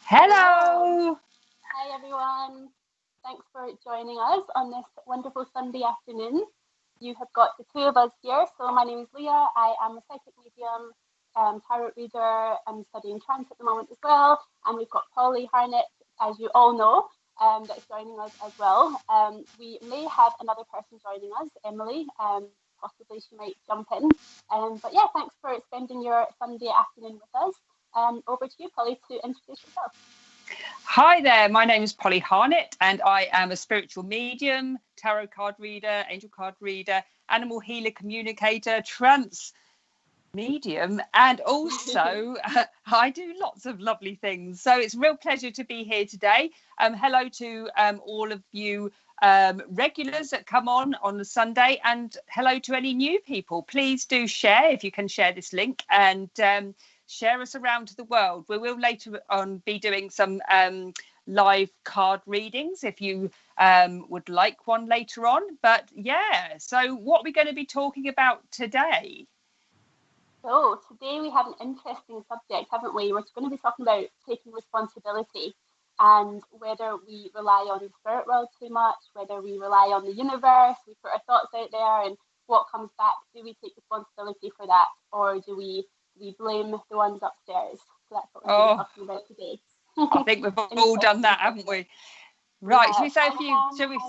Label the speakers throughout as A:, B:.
A: Hello.
B: Hi everyone. Thanks for joining us on this wonderful Sunday afternoon. You have got the two of us here. So my name is Lia. I am a psychic medium, tarot reader. I'm studying trance at the moment as well. And we've got Polly Harnett, as you all know, that's joining us as well. We may have another person joining us, Emily. Possibly she might jump in. But yeah, thanks for spending your Sunday afternoon with us. Over to you, Polly, to introduce yourself.
A: Hi there, my name is Polly Harnett and I am a spiritual medium, tarot card reader, angel card reader, animal healer, communicator, trance medium, and also I do lots of lovely things. So it's a real pleasure to be here today. Hello to all of you regulars that come on a Sunday, and hello to any new people. Please do share if you can share this link, and share us around to the world. We will later on be doing some live card readings if you would like one later on. But yeah, so what are we going to be talking about today?
B: So today we have an interesting subject, haven't we? We're going to be talking about taking responsibility and whether we rely on the spirit world too much, whether we rely on the universe, we put our thoughts out there and what comes back. Do we take responsibility for that, or do we blame the ones upstairs? So that's what we're going to be talking about today.
A: I think we've all done that, haven't we? Right, should we say a few? Shall we?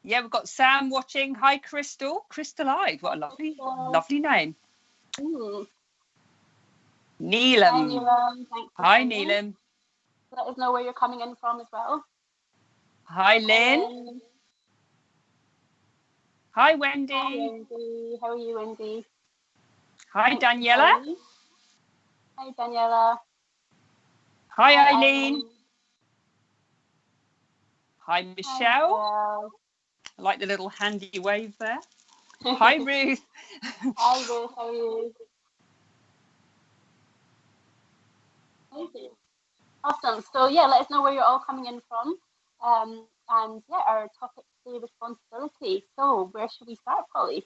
A: Yeah, we've got Sam watching. Hi, Crystal. Crystalide. What a lovely name. Neelam.
B: Hi, Neelam.
A: Hi, Neelam.
B: Let us know where you're coming in from as well.
A: Hi, Lynn. Hi, Wendy.
B: Hi, Wendy. How are you, Wendy?
A: Hi, Daniela.
B: Hi, Daniela.
A: Hi, Eileen. Hi, Michelle.
B: Hi,
A: I like the little handy wave there. Hi, Ruth.
B: Hi, Ruth. How are you? Awesome. So yeah, let us know where you're all coming in from. And yeah, our topic today, responsibility. So where should we start, Polly?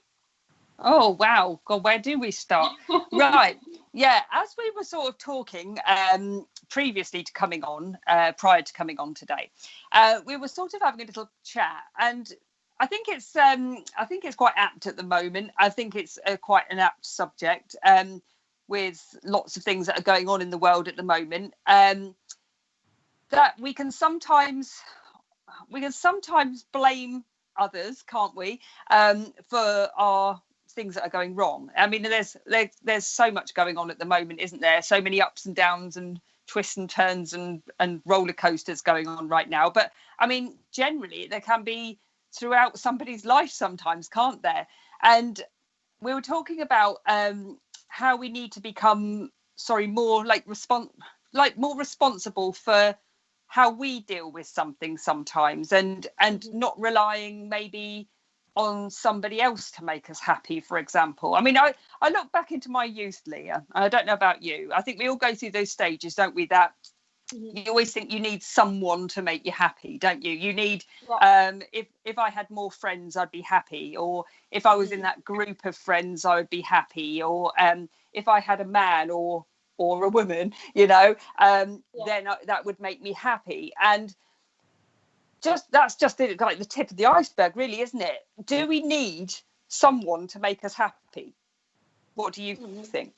A: Oh wow, God, where do we start? Right. Yeah, as we were sort of talking previously to coming on, prior to coming on today, we were sort of having a little chat, and I think it's quite apt at the moment. I think it's quite an apt subject with lots of things that are going on in the world at the moment. That we can sometimes blame others, can't we, for our things that are going wrong. I mean, there's so much going on at the moment, isn't there? So many ups and downs and twists and turns and roller coasters going on right now. But I mean, generally there can be throughout somebody's life sometimes, can't there? And we were talking about how we need to become more more responsible for how we deal with something sometimes, and not relying maybe on somebody else to make us happy, for example. I mean, I look back into my youth, Leah. I don't know about you. I think we all go through those stages, don't we, that you always think you need someone to make you happy, don't you? You need if I had more friends, I'd be happy, or if I was in that group of friends, I would be happy, or if I had a man or a woman, then that would make me happy. And that's just like the tip of the iceberg, really, isn't it? Do we need someone to make us happy? What do you think?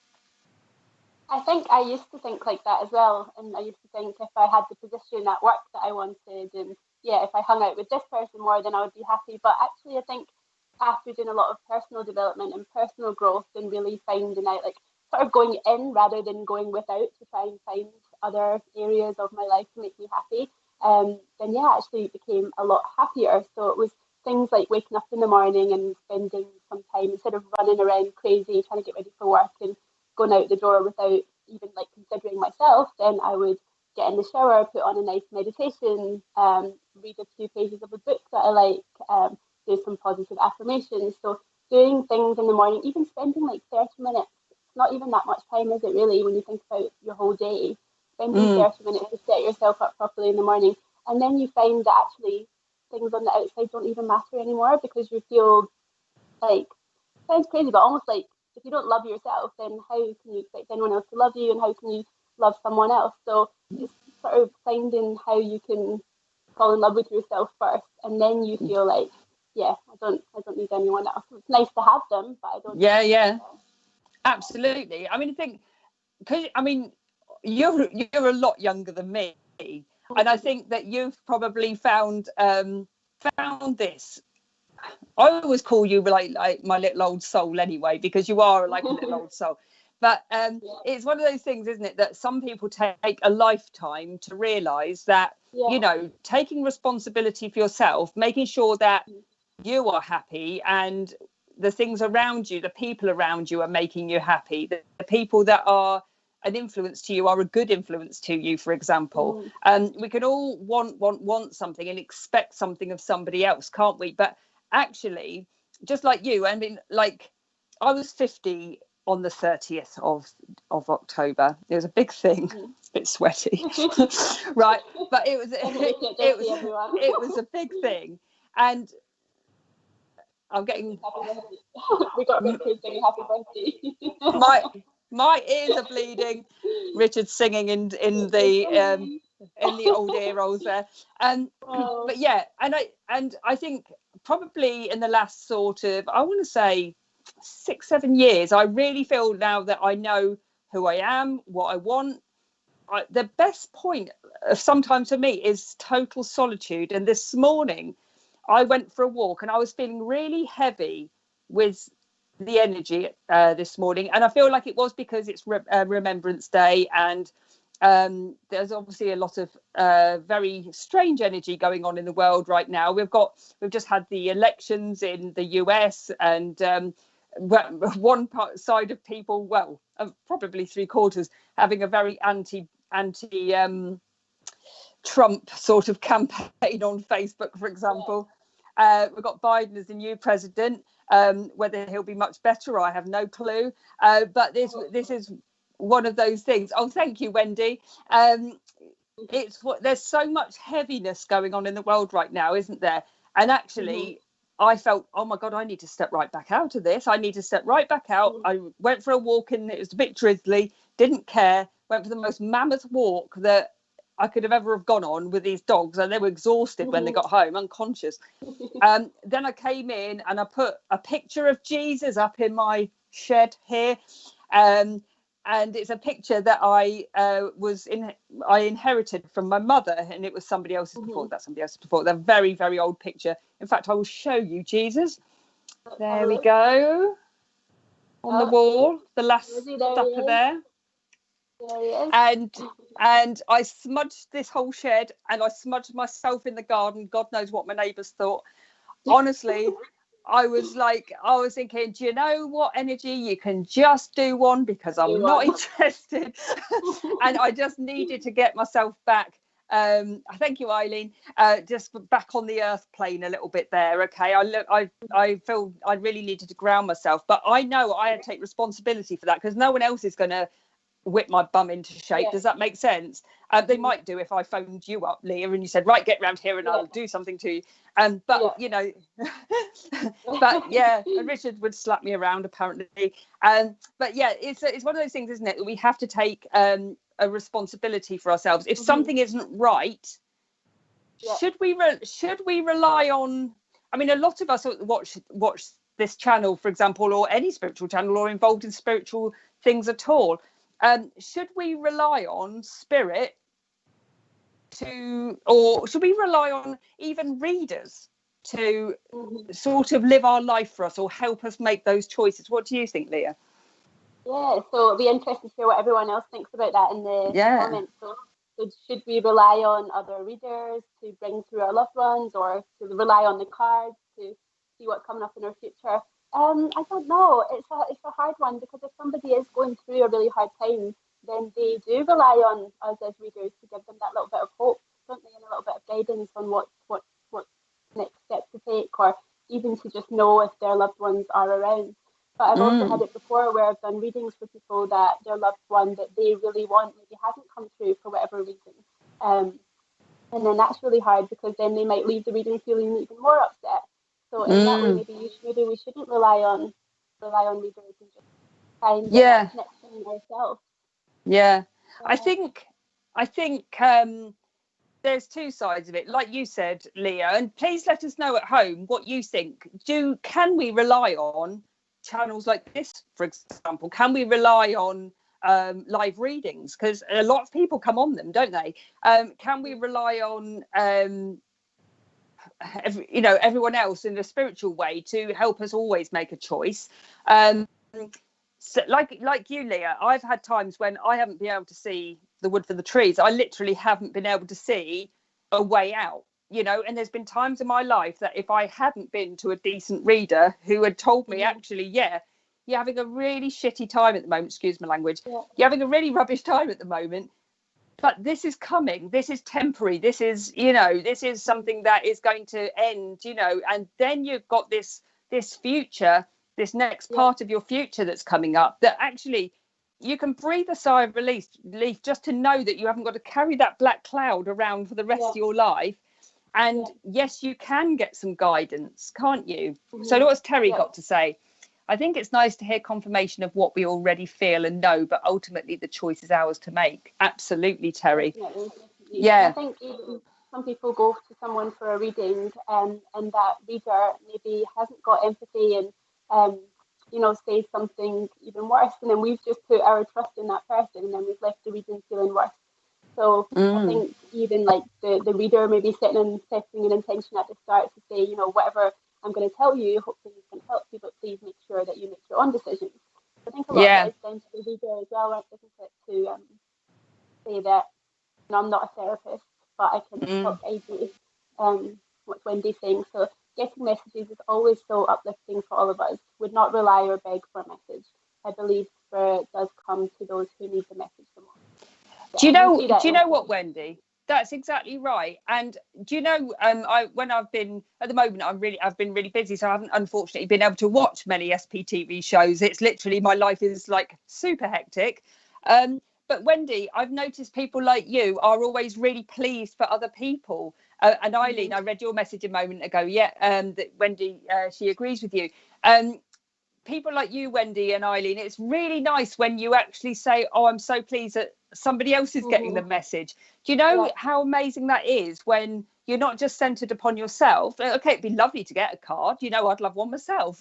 B: I think I used to think like that as well, and I used to think if I had the position at work that I wanted, and if I hung out with this person more, then I would be happy. But actually, I think after doing a lot of personal development and personal growth and really finding out, like, sort of going in rather than going without to try and find other areas of my life to make me happy, then actually became a lot happier. So it was things like waking up in the morning and spending some time, instead of running around crazy trying to get ready for work and going out the door without even like considering myself, then I would get in the shower, put on a nice meditation, read a few pages of a book that I like, do some positive affirmations. So doing things in the morning, even spending like 30 minutes, it's not even that much time, is it really, when you think about your whole day? Spending 30 minutes to set yourself up properly in the morning. And then you find that actually things on the outside don't even matter anymore, because you feel like, sounds crazy, but almost like if you don't love yourself, then how can you expect anyone else to love you, and how can you love someone else? So it's sort of finding how you can fall in love with yourself first, and then you feel like, yeah, I don't need anyone else. It's nice to have them, but I don't.
A: Yeah, absolutely. I mean, I think, because I mean, you're a lot younger than me, and I think that you've probably found this. I always call you like my little old soul anyway, because you are like a little old soul. But it's one of those things, isn't it, that some people take a lifetime to realise that, you know, taking responsibility for yourself, making sure that you are happy and the things around you, the people around you are making you happy. The people that are an influence to you are a good influence to you, for example. We can all want something and expect something of somebody else, can't we? But actually, just like you, I mean, like, I was 50 on the 30th of October. It was a big thing. It's a bit sweaty. Right, but it was a big thing. And I'm getting
B: we got Richard singing happy birthday.
A: my ears are bleeding. Richard singing in the old ear rolls there. But yeah, and I think probably in the last sort of, I want to say 6-7 years, I really feel now that I know who I am, what I want. The best point of sometimes for me is total solitude. And this morning I went for a walk and I was feeling really heavy with the energy this morning, and I feel like it was because it's Remembrance Day, and there's obviously a lot of very strange energy going on in the world right now. We've just had the elections in the US, and one side of people, well, probably 3/4, having a very anti Trump sort of campaign on Facebook, for example. We've got Biden as the new president. Whether he'll be much better, I have no clue. But this is one of those things. Oh, thank you, Wendy. There's so much heaviness going on in the world right now, isn't there? And actually, I felt, oh my God, I need to step right back out of this. I need to step right back out. I went for a walk, and it was a bit drizzly, didn't care. Went for the most mammoth walk that I could have ever have gone on with these dogs, and they were exhausted when they got home, unconscious. Then I came in and I put a picture of Jesus up in my shed here, and it's a picture that I inherited from my mother, and it was somebody else's before. That's somebody else's before. They're very, very old picture. In fact, I will show you Jesus. There we go, on the wall, the last supper there. And I smudged this whole shed, and I smudged myself in the garden. God knows what my neighbours thought. Honestly, I was thinking, do you know what, energy? You can just do one, because I'm not interested. And I just needed to get myself back. Thank you, Eileen. Just back on the earth plane a little bit there. Okay, I feel I really needed to ground myself, but I know I had to take responsibility for that, because no one else is going to whip my bum into shape. Does that make sense? They might do if I phoned you up, Leah, and you said, right, get round here and I'll do something to you. But you know, but yeah, and Richard would slap me around apparently. But yeah, it's one of those things, isn't it, that we have to take a responsibility for ourselves. If something isn't right, should we rely on? I mean, a lot of us watch this channel, for example, or any spiritual channel, or involved in spiritual things at all. Should we rely on spirit or should we rely on even readers to sort of live our life for us or help us make those choices? What do you think, Leah?
B: Yeah, so it'll be interesting to hear what everyone else thinks about that in the comments. So should we rely on other readers to bring through our loved ones, or to rely on the cards to see what's coming up in our future? I don't know. It's a hard one, because if somebody is going through a really hard time, then they do rely on us as readers to give them that little bit of hope, don't they, and a little bit of guidance on what next step to take, or even to just know if their loved ones are around. But I've also had it before where I've done readings for people that their loved one that they really want maybe hasn't come through for whatever reason. And then that's really hard, because then they might leave the reading feeling even more upset. So in that way, maybe we shouldn't rely on readers and just find that connection ourselves.
A: Yeah, I think I think there's two sides of it, like you said, Leah, and please let us know at home what you think. Can we rely on channels like this, for example? Can we rely on live readings? Because a lot of people come on them, don't they? Can we rely on everyone else in a spiritual way to help us always make a choice? So like you, Leah, I've had times when I haven't been able to see the wood for the trees. I literally haven't been able to see a way out, and there's been times in my life that if I hadn't been to a decent reader who had told me, actually, yeah, you're having a really shitty time at the moment, excuse my language, you're having a really rubbish time at the moment, but this is coming, this is temporary, this is something that is going to end, and then you've got this future, this next part of your future that's coming up, that actually you can breathe a sigh of relief just to know that you haven't got to carry that black cloud around for the rest of your life. And yes, you can get some guidance, can't you? So what's Terry got to say? I think it's nice to hear confirmation of what we already feel and know, but ultimately the choice is ours to make. Absolutely, Terry.
B: Definitely.
A: Yeah.
B: I think even some people go to someone for a reading and that reader maybe hasn't got empathy and says something even worse, and then we've just put our trust in that person, and then we've left the reading feeling worse. So I think even like the reader maybe setting an intention at the start to say, whatever I'm going to tell you, hopefully it's going to help you, but please make sure that you make your own decisions. I think a lot of it is down to the reader as well, isn't it, to say that I'm not a therapist, but I can help guide you. What's Wendy saying? So getting messages is always so uplifting for all of us. Would not rely or beg for a message. I believe Spirit does come to those who need the message the most.
A: Do you know what, Wendy? That's exactly right. And do you know, I've been really busy, so I haven't unfortunately been able to watch many SPTV shows. It's literally, my life is like super hectic. But Wendy, I've noticed people like you are always really pleased for other people. And Eileen, I read your message a moment ago. That Wendy, she agrees with you. People like you, Wendy and Eileen, it's really nice when you actually say, oh, I'm so pleased that somebody else is getting the message. Do you know how amazing that is when you're not just centered upon yourself? Okay, it'd be lovely to get a card. I'd love one myself,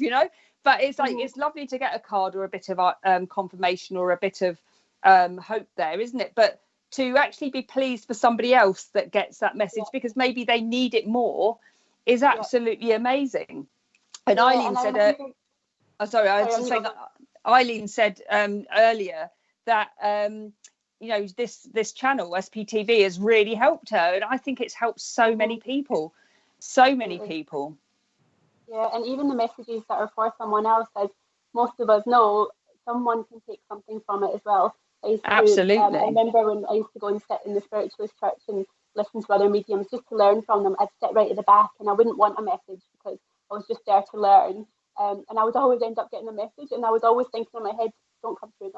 A: but it's like, it's lovely to get a card or a bit of confirmation or a bit of hope there, isn't it? But to actually be pleased for somebody else that gets that message because maybe they need it more is absolutely amazing. And Eileen said, Eileen said earlier that this channel SPTV has really helped her, and I think it's helped so many people,
B: Yeah, and even the messages that are for someone else, as most of us know, someone can take something from it as well.
A: Absolutely.
B: I remember when I used to go and sit in the spiritualist church and listen to other mediums just to learn from them. I'd sit right at the back and I wouldn't want a message because I was just there to learn. And I would always end up getting a message, and I was always thinking in my head, don't come through it.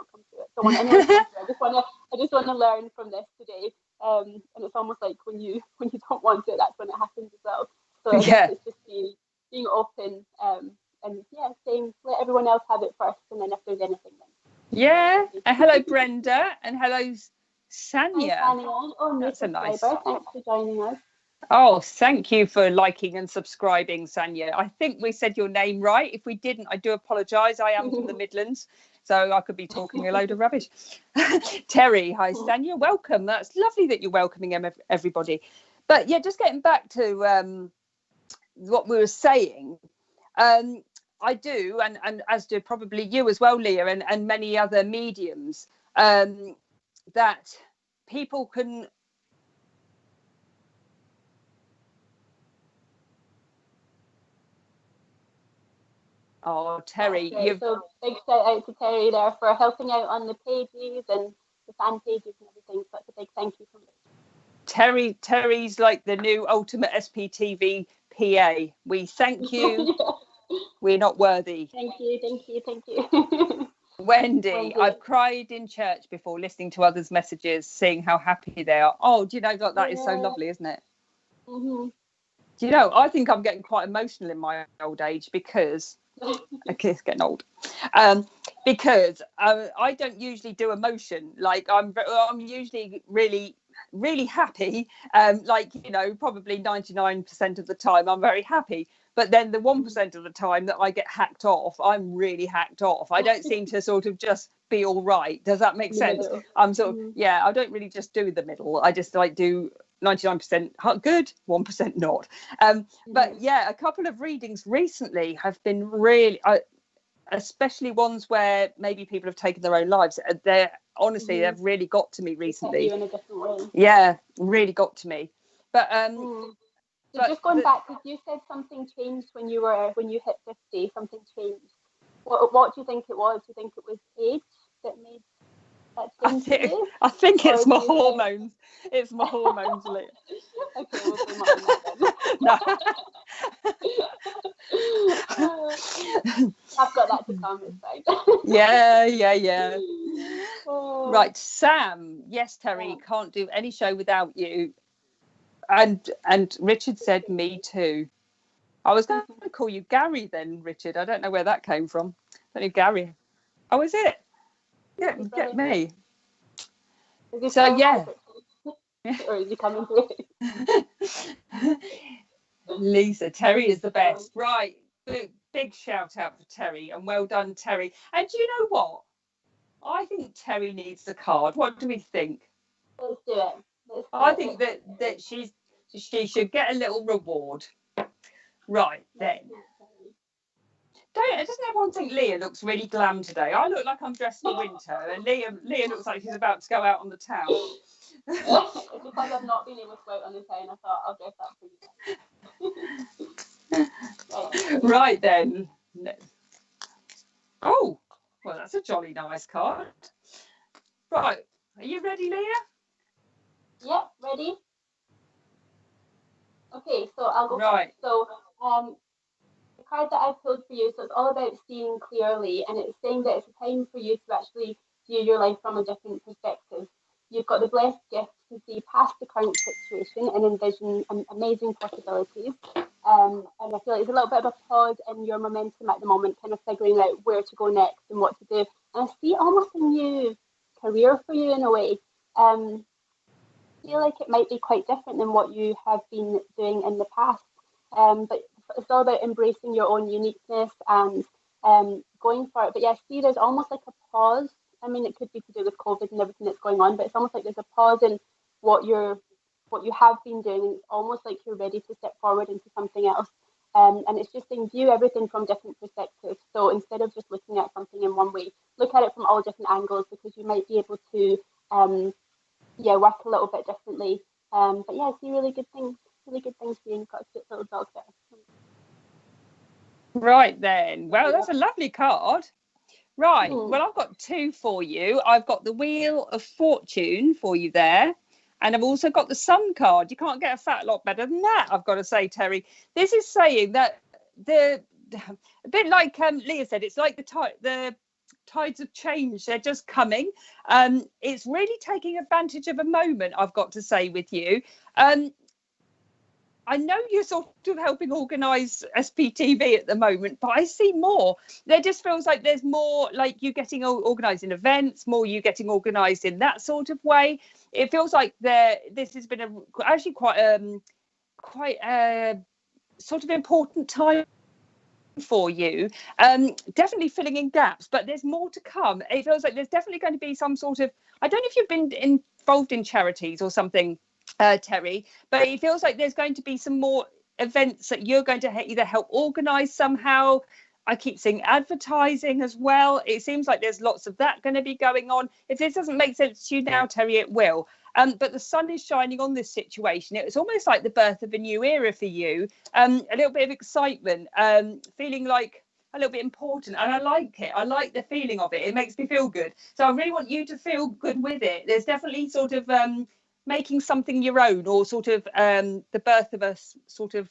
B: Don't want anyone to come through. I just want to learn from this today. And it's almost like when you don't want it, that's when it happens as well. So it's just being open and saying let everyone else have it first, and then if there's anything then.
A: Yeah. And hello Brenda, and hello Sanya.
B: Hi, Sanya. Oh, that's a nice. Thanks for joining us.
A: Oh, thank you for liking and subscribing, Sanya. I think we said your name right. If we didn't, I do apologise. I am from the Midlands, so I could be talking a load of rubbish. Terry, hi, Sanya. Welcome. That's lovely that you're welcoming everybody. But yeah, just getting back to what we were saying, I do, and as do probably you as well, Leah, and many other mediums, that people can... Oh, Terry,
B: so big shout out to Terry there for helping out on the pages and the fan pages and everything. So it's a big thank you from me.
A: Terry's like the new ultimate SPTV PA. We thank you. We're not worthy.
B: Thank you.
A: Wendy, I've cried in church before listening to others' messages, seeing how happy they are. Oh, do you know that is so lovely, isn't it?
B: Mm-hmm.
A: Do you know, I think I'm getting quite emotional in my old age because... Okay, it's getting old. Because I don't usually do emotion. Like I'm usually really really happy, like, you know, probably 99% of the time I'm very happy. But then the 1% of the time that I get hacked off, I'm really hacked off. I don't seem to sort of just be all right. Does that make sense? I'm sort of, I don't really just do the middle. I just like do 99% good, 1% not. But yeah, a couple of readings recently have been really, especially ones where maybe people have taken their own lives. They're honestly, they've really got to me recently.
B: You in a different way.
A: Yeah, really got to me. But
B: so just going back, because you said something changed when you hit 50. Something changed. What do you think it was? Do you think it was age that made that change?
A: I think it's my hormones. It's my hormones, Lia.
B: Okay, we'll blame it on that then. I've got that to come this side.
A: Yeah. Right, Sam. Yes, Terry, can't do any show without you. And Richard said me too. I was going to call you Gary then, Richard. I don't know where that came from. I don't know, Gary. Oh, is it? Yeah, get me. So yeah.
B: Or is he coming through?
A: Lisa, Terry is the best. Right. Big shout out for Terry, and well done, Terry. And do you know what? I think Terry needs a card. What do we think?
B: Let's do it.
A: I think that she should get a little reward. Right then. Doesn't everyone think Lia looks really glam today? I look like I'm dressed for winter, and Lia looks like she's about to go out on the town.
B: Because I've not been able to go out on the town, I thought I'll dress up for you.
A: Right then. Oh, well, that's a jolly nice card. Right, are you ready, Lia?
B: Yep, ready. Okay, so I'll go
A: right.
B: first. So, the card that I've pulled for you, so it's all about seeing clearly, and it's saying that it's a time for you to actually view your life from a different perspective. You've got the blessed gift to see past the current situation and envision amazing possibilities. And I feel like there's a little bit of a pause in your momentum at the moment, kind of figuring out where to go next and what to do. And I see almost a new career for you in a way. I feel like it might be quite different than what you have been doing in the past. But it's all about embracing your own uniqueness and going for it. But yeah, I see there's almost like a pause. I mean, it could be to do with COVID and everything that's going on, but it's almost like there's a pause in what you have been doing, and it's almost like you're ready to step forward into something else. And it's just saying view everything from different perspectives. So instead of just looking at something in one way, look at it from all different angles, because you might be able to work a little bit differently. But yeah, I see really good things for you. You've got a cute little dog there.
A: Right then. Well, that's a lovely card. Right. Well, I've got two for you. I've got the Wheel of Fortune for you there. And I've also got the Sun card. You can't get a fat lot better than that, I've got to say, Terry. This is saying that a bit like Lia said, it's like the tides of change. They're just coming. It's really taking advantage of a moment, I've got to say, with you. I know you're sort of helping organise SPTV at the moment, but I see more. There just feels like there's more, like you getting organised in events, more you getting organised in that sort of way. It feels like this has been actually quite a sort of important time for you. Definitely filling in gaps, but there's more to come. It feels like there's definitely going to be some sort of, I don't know if you've been involved in charities or something, Terry, but it feels like there's going to be some more events that you're going to either help organise somehow. I keep seeing advertising as well. It seems like there's lots of that going to be going on. If this doesn't make sense to you now, Terry, it will. But the sun is shining on this situation. It was almost like the birth of a new era for you. A little bit of excitement, feeling like a little bit important, and I like it. I like the feeling of it. It makes me feel good. So I really want you to feel good with it. There's definitely sort of making something your own, or sort of the birth of a sort of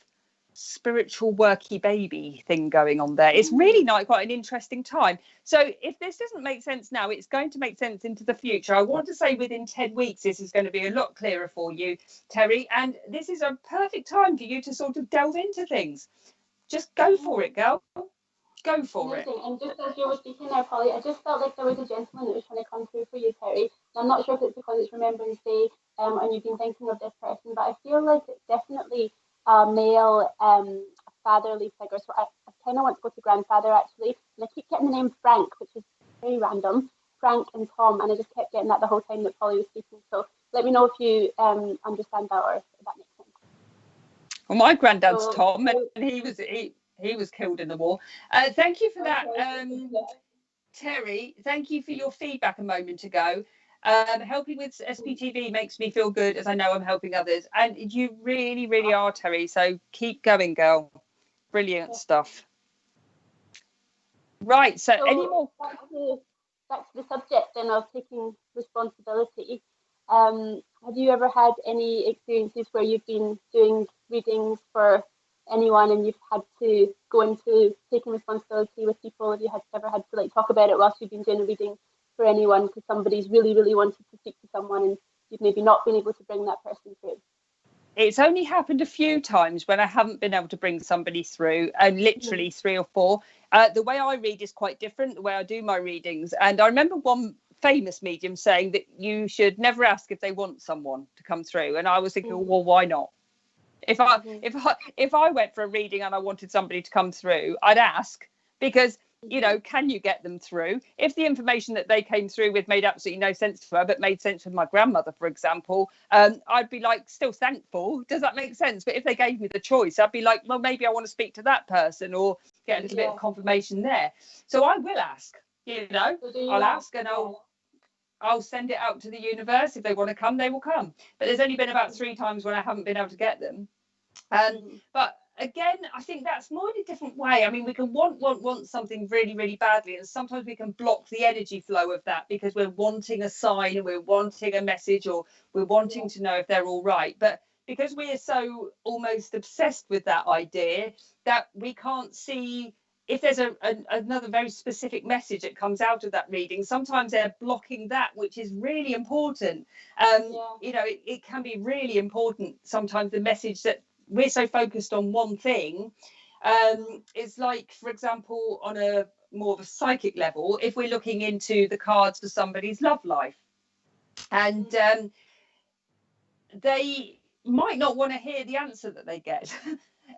A: spiritual worky baby thing going on there. It's really quite an interesting time. So if this doesn't make sense now, it's going to make sense into the future. I want to say within 10 weeks this is going to be a lot clearer for you, Terry, and this is a perfect time for you to sort of delve into things. Just go for it, girl. Go for it.
B: And just as you were speaking there, Polly, I just felt like there was a gentleman that was trying to come through for you, Terry. I'm not sure if it's because it's Remembrance Day and you've been thinking of this person, but I feel like it's definitely a male fatherly figure. So I kind of want to go to grandfather actually, and I keep getting the name Frank, which is very random. Frank and Tom, and I just kept getting that the whole time that Polly was speaking. So let me know if you understand that or if that makes sense.
A: Well, my granddad's
B: So,
A: Tom, and he was killed in the war. Thank you for that, Terry. Thank you for your feedback a moment ago. Helping with SPTV makes me feel good, as I know I'm helping others, and you really, really are, Terry. So keep going, girl. Brilliant stuff. Right. So any more?
B: Back to the subject then of taking responsibility. Have you ever had any experiences where you've been doing readings for anyone and you've had to go into taking responsibility with people? Have you ever had to like talk about it whilst you've been doing a reading for anyone because somebody's really, really wanted to speak to someone and you've maybe not been able to bring that person through?
A: It's only happened a few times when I haven't been able to bring somebody through, and literally 3 or 4. The way I read is quite different, the way I do my readings. And I remember one famous medium saying that you should never ask if they want someone to come through. And I was thinking, well, why not? If I went for a reading and I wanted somebody to come through, I'd ask, because can you get them through? If the information that they came through with made absolutely no sense to her, but made sense with my grandmother, for example, I'd be like, still thankful. Does that make sense? But if they gave me the choice, I'd be like, well, maybe I want to speak to that person or get a little bit of confirmation there. So I will ask, I'll ask and I'll send it out to the universe. If they want to come, they will come. But there's only been about 3 times when I haven't been able to get them. But again, I think that's more in a different way. I mean, we can want something really, really badly, and sometimes we can block the energy flow of that because we're wanting a sign, or we're wanting a message, or we're wanting to know if they're all right. But because we are so almost obsessed with that idea that we can't see if there's another very specific message that comes out of that reading, sometimes they're blocking that, which is really important. It can be really important sometimes, the message that we're so focused on one thing. It's like, for example, on a more of a psychic level, if we're looking into the cards for somebody's love life, and they might not want to hear the answer that they get.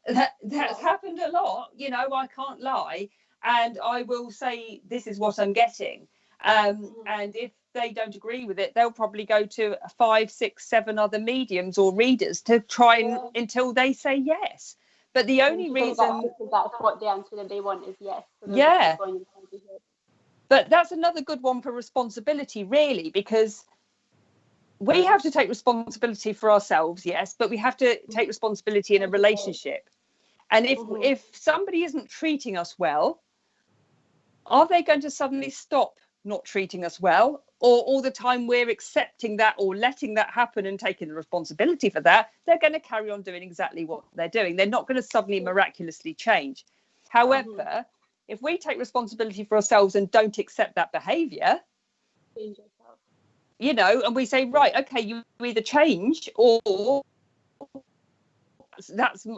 A: That's happened a lot, I can't lie, and I will say this is what I'm getting, and if they don't agree with it, they'll probably go to 5, 6, 7 other mediums or readers to try and until they say yes. But the only reason
B: that's what the answer that they want is yes.
A: So but that's another good one for responsibility, really, because we have to take responsibility for ourselves, yes, but we have to take responsibility in a relationship. And if somebody isn't treating us well, are they going to suddenly stop not treating us well? Or all the time we're accepting that or letting that happen and taking the responsibility for that, they're going to carry on doing exactly what they're doing. They're not going to suddenly miraculously change. However, if we take responsibility for ourselves and don't accept that behaviour, and we say, right, okay, you either change or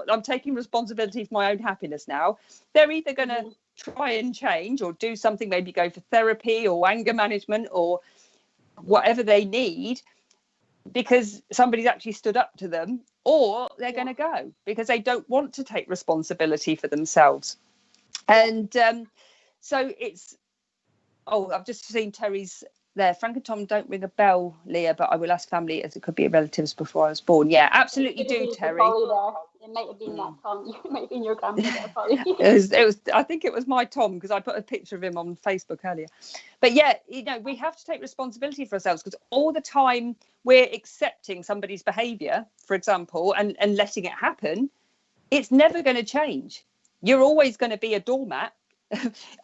A: I'm taking responsibility for my own happiness now. They're either going to try and change or do something, maybe go for therapy or anger management or whatever they need because somebody's actually stood up to them, or they're going to go because they don't want to take responsibility for themselves. And so it's I've just seen Terry's there. Frank and Tom don't ring a bell, Leah, but I will ask family as it could be relatives before I was born. Yeah, absolutely do, Terry.
B: It might have been that Tom. It might have been your grandmother, Polly.
A: it was. I think it was my Tom because I put a picture of him on Facebook earlier. But yeah, we have to take responsibility for ourselves because all the time we're accepting somebody's behaviour, for example, and letting it happen, it's never going to change. You're always going to be a doormat.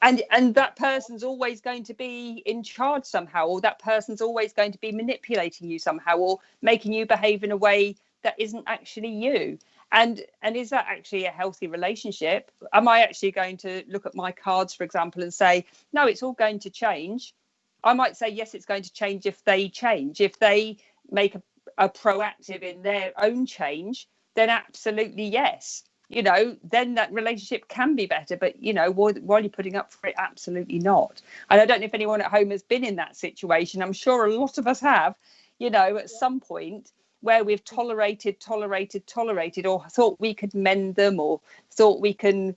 A: and that person's always going to be in charge somehow, or that person's always going to be manipulating you somehow or making you behave in a way that isn't actually you. And is that actually a healthy relationship? Am I actually going to look at my cards, for example, and say, no, it's all going to change? I might say, yes, it's going to change if they change. If they make a proactive in their own change, then absolutely yes. Then that relationship can be better. But, while you're putting up for it, absolutely not. And I don't know if anyone at home has been in that situation. I'm sure a lot of us have, at some point where we've tolerated, or thought we could mend them, or thought we can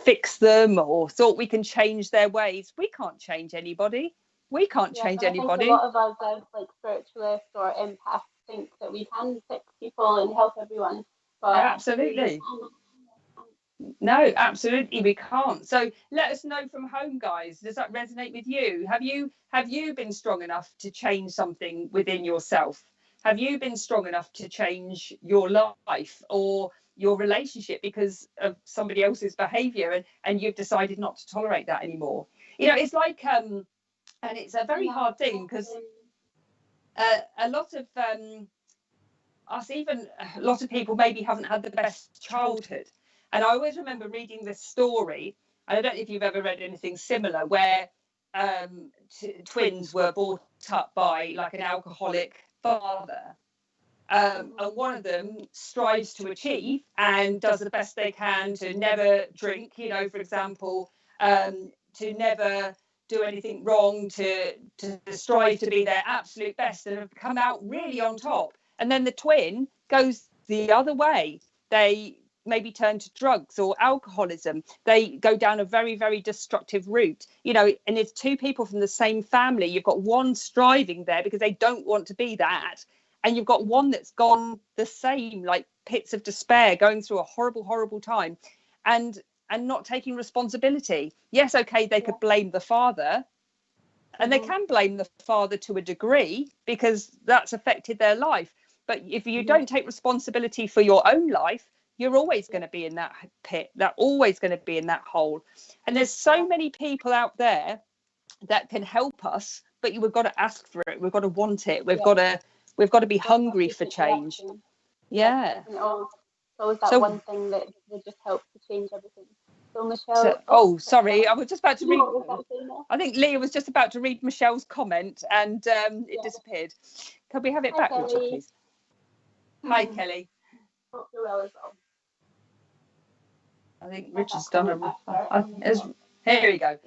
A: fix them, or thought we can change their ways. We can't change anybody. We can't change anybody.
B: I think a lot of us as like spiritualists or empaths think that we can fix people and help everyone. But
A: absolutely. No, absolutely we can't. So let us know from home, guys. Does that resonate with you? Have you been strong enough to change something within yourself? Have you been strong enough to change your life or your relationship because of somebody else's behavior, and you've decided not to tolerate that anymore? It's like and it's a very hard thing, because a lot of us, even a lot of people maybe haven't had the best childhood. And I always remember reading this story, and I don't know if you've ever read anything similar, where twins were brought up by like an alcoholic father. And one of them strives to achieve and does the best they can to never drink, for example, to never do anything wrong, to strive to be their absolute best and have come out really on top. And then the twin goes the other way. They maybe turn to drugs or alcoholism. They go down a very, very destructive route, and it's two people from the same family. You've got one striving there because they don't want to be that. And you've got one that's gone the same, like pits of despair, going through a horrible, horrible time and not taking responsibility. Yes, okay, they could blame the father, and they can blame the father to a degree because that's affected their life. But if you don't take responsibility for your own life, you're always going to be in that pit. They're always going to be in that hole. And there's so many people out there that can help us, but we've got to ask for it. We've got to want it. We've got to be hungry for change. Yeah.
B: So that one thing that would just help to change everything. So Michelle.
A: Sorry, I was just about to read. I think Leah was just about to read Michelle's comment, and it disappeared. Could we have it back, Richard, please? Hi, Kelly.
B: Hope you're well as well.
A: I think Richard's done here we go.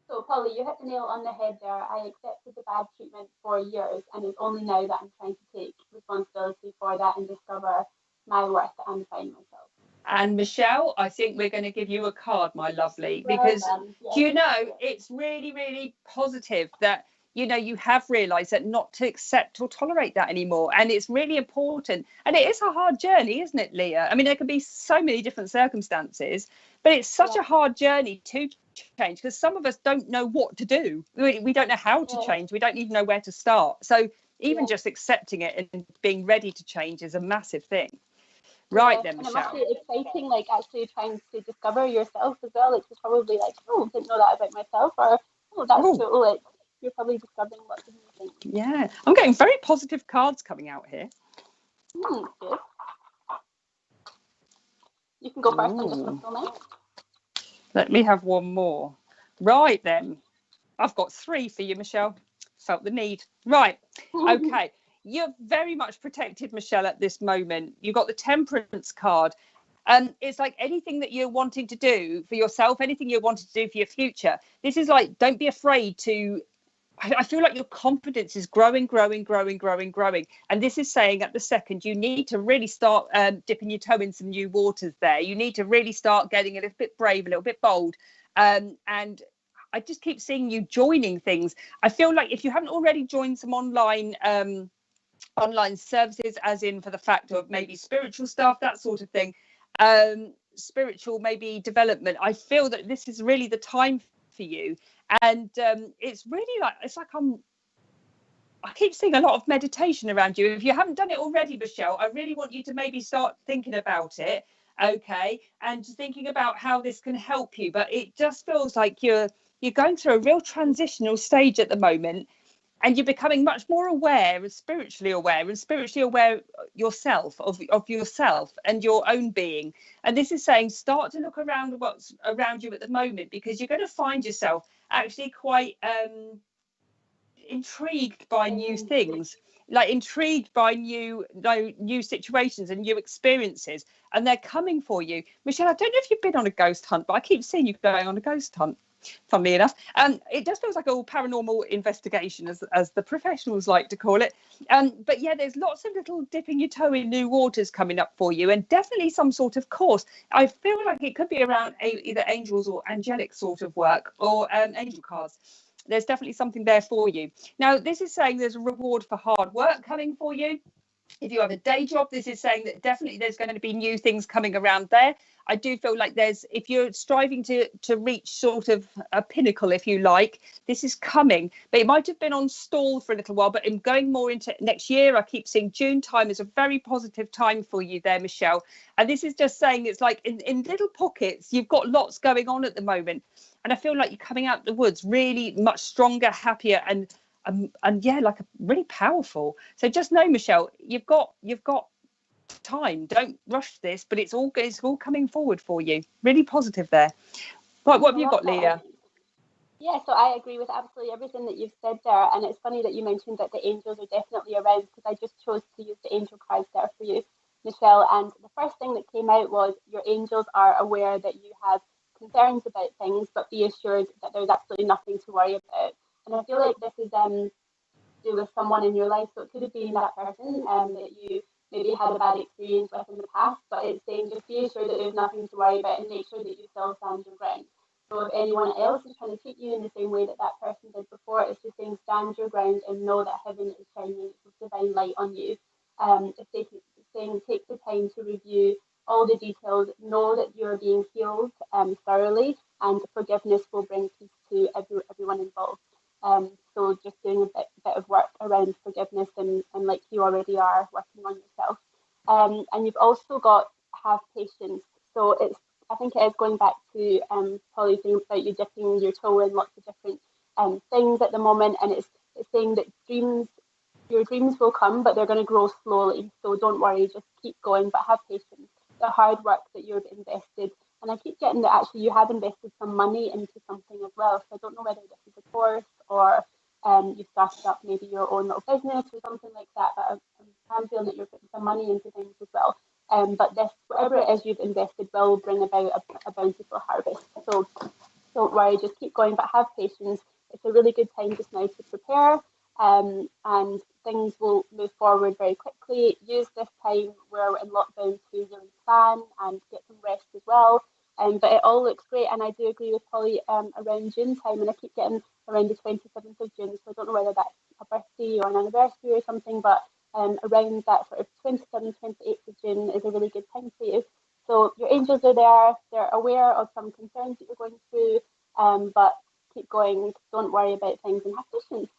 B: So, Polly, you hit the nail on the head there. I accepted the bad treatment for years, and it's only now that I'm trying to take responsibility for that and discover my worth and find myself.
A: And Michelle, I think we're going to give you a card, my lovely, because it's really, really positive that you have realised that not to accept or tolerate that anymore. And it's really important. And it is a hard journey, isn't it, Leah? I mean, there can be so many different circumstances, but it's such a hard journey to change, because some of us don't know what to do. We don't know how to change. We don't even know where to start. So even just accepting it and being ready to change is a massive thing. Right then, Michelle.
B: And it must be exciting, like actually trying to discover yourself as well. It's probably like, oh, didn't know that about myself, or oh, that's cool. Like you're probably discovering lots of new things.
A: Yeah, I'm getting very positive cards coming out here.
B: Good. You can go first. I'm just going to film it.
A: Let me have one more. Right then, I've got 3 for you, Michelle. Felt the need. Right. Okay. You're very much protected, Michelle, at this moment. You've got the Temperance card. It's like anything that you're wanting to do for yourself, anything you're wanting to do for your future. This is like, don't be afraid to. I feel like your confidence is growing. And this is saying at the second, you need to really start dipping your toe in some new waters there. You need to really start getting a little bit brave, a little bit bold. And I just keep seeing you joining things. I feel like if you haven't already joined some online services, as in for the fact of maybe spiritual stuff, that sort of thing, spiritual maybe development, I feel that this is really the time for you. And it's really like, I keep seeing a lot of meditation around you. If you haven't done it already, Michelle, I really want you to maybe start thinking about it, okay, and thinking about how this can help you. But it just feels like you're going through a real transitional stage at the moment, and you're becoming much more aware and spiritually aware yourself, of yourself and your own being. And this is saying start to look around what's around you at the moment, because you're going to find yourself actually quite intrigued by new things, like intrigued by new situations and new experiences, and they're coming for you. Michelle, I don't know if you've been on a ghost hunt, but I keep seeing you going on a ghost hunt. funnily enough. It just feels like a paranormal investigation, as the professionals like to call it. But yeah, there's lots of little dipping your toe in new waters coming up for you, and definitely some sort of course. I feel like it could be around either angels or angelic sort of work, or angel cards. There's definitely something there for you. Now, this is saying there's a reward for hard work coming for you. If you have a day job, this is saying that definitely there's going to be new things coming around there. I do feel like if you're striving to reach sort of a pinnacle, if you like, this is coming. But it might have been on stall for a little while, but in going more into next year, I keep seeing June time is a very positive time for you there, Michelle. And this is just saying it's like in little pockets, you've got lots going on at the moment. And I feel like you're coming out the woods really much stronger, happier, and yeah, like really powerful. So just know, Michelle, you've got time. Don't rush this, but it's all coming forward for you. Really positive there. Right, what have you got, Leah?
B: Yeah, so I agree with absolutely everything that you've said there. And it's funny that you mentioned that the angels are definitely around, because I just chose to use the angel cards there for you, Michelle. And the first thing that came out was your angels are aware that you have concerns about things, but be assured that there's absolutely nothing to worry about. And I feel like this is to do with someone in your life. So it could have been that person that you maybe had a bad experience with in the past, but it's saying just be assured that there's nothing to worry about and make sure that you still stand your ground. So if anyone else is trying to treat you in the same way that that person did before, it's just saying stand your ground and know that heaven is shining divine light on you. It's saying take the time to review all the details, know that you're being healed thoroughly, and forgiveness will bring peace to everyone involved. So just doing a bit of work around forgiveness and like you already are working on yourself. And you've also got have patience. So I think it is going back to Polly saying about you dipping your toe in lots of different things at the moment, and it's saying that your dreams will come, but they're going to grow slowly. So don't worry, just keep going, but have patience. The hard work that you've invested, and I keep getting that actually you have invested some money into something as well. So I don't know whether this is a course or you started up maybe your own little business or something like that. But I'm feeling that you're putting some money into things as well. But this, whatever it is you've invested, will bring about a bountiful harvest. So don't worry, just keep going, but have patience. It's a really good time just now to prepare, and things will move forward very quickly. Use this time where we're in lockdown to really plan and get some rest as well. But it all looks great, and I do agree with Polly around June time, and I keep getting around the 27th of June, so I don't know whether that's a birthday or an anniversary or something, but around that sort of 27th, 28th of June is a really good time for you. So your angels are there, they're aware of some concerns that you're going through, but keep going, don't worry about things, and have patience.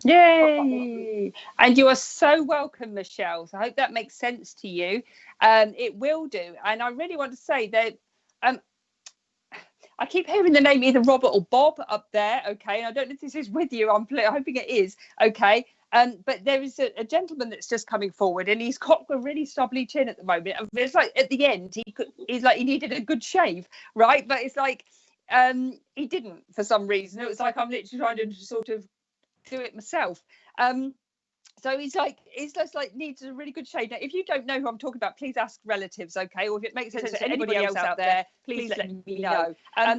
A: Yay! And you are so welcome, Michelle. So I hope that makes sense to you. It will do. And I really want to say that I keep hearing the name either Robert or Bob up there. Okay, and I don't know if this is with you. I'm hoping it is. Okay. But there is a gentleman that's just coming forward, and he's got a really stubbly chin at the moment. And it's like at the end, he's like he needed a good shave, right? But it's like he didn't for some reason. It was like I'm literally trying to sort of do it myself. So he's just like needs a really good shave. Now, if you don't know who I'm talking about, please ask relatives, okay? Or if it makes sense to anybody else out there, please let me know.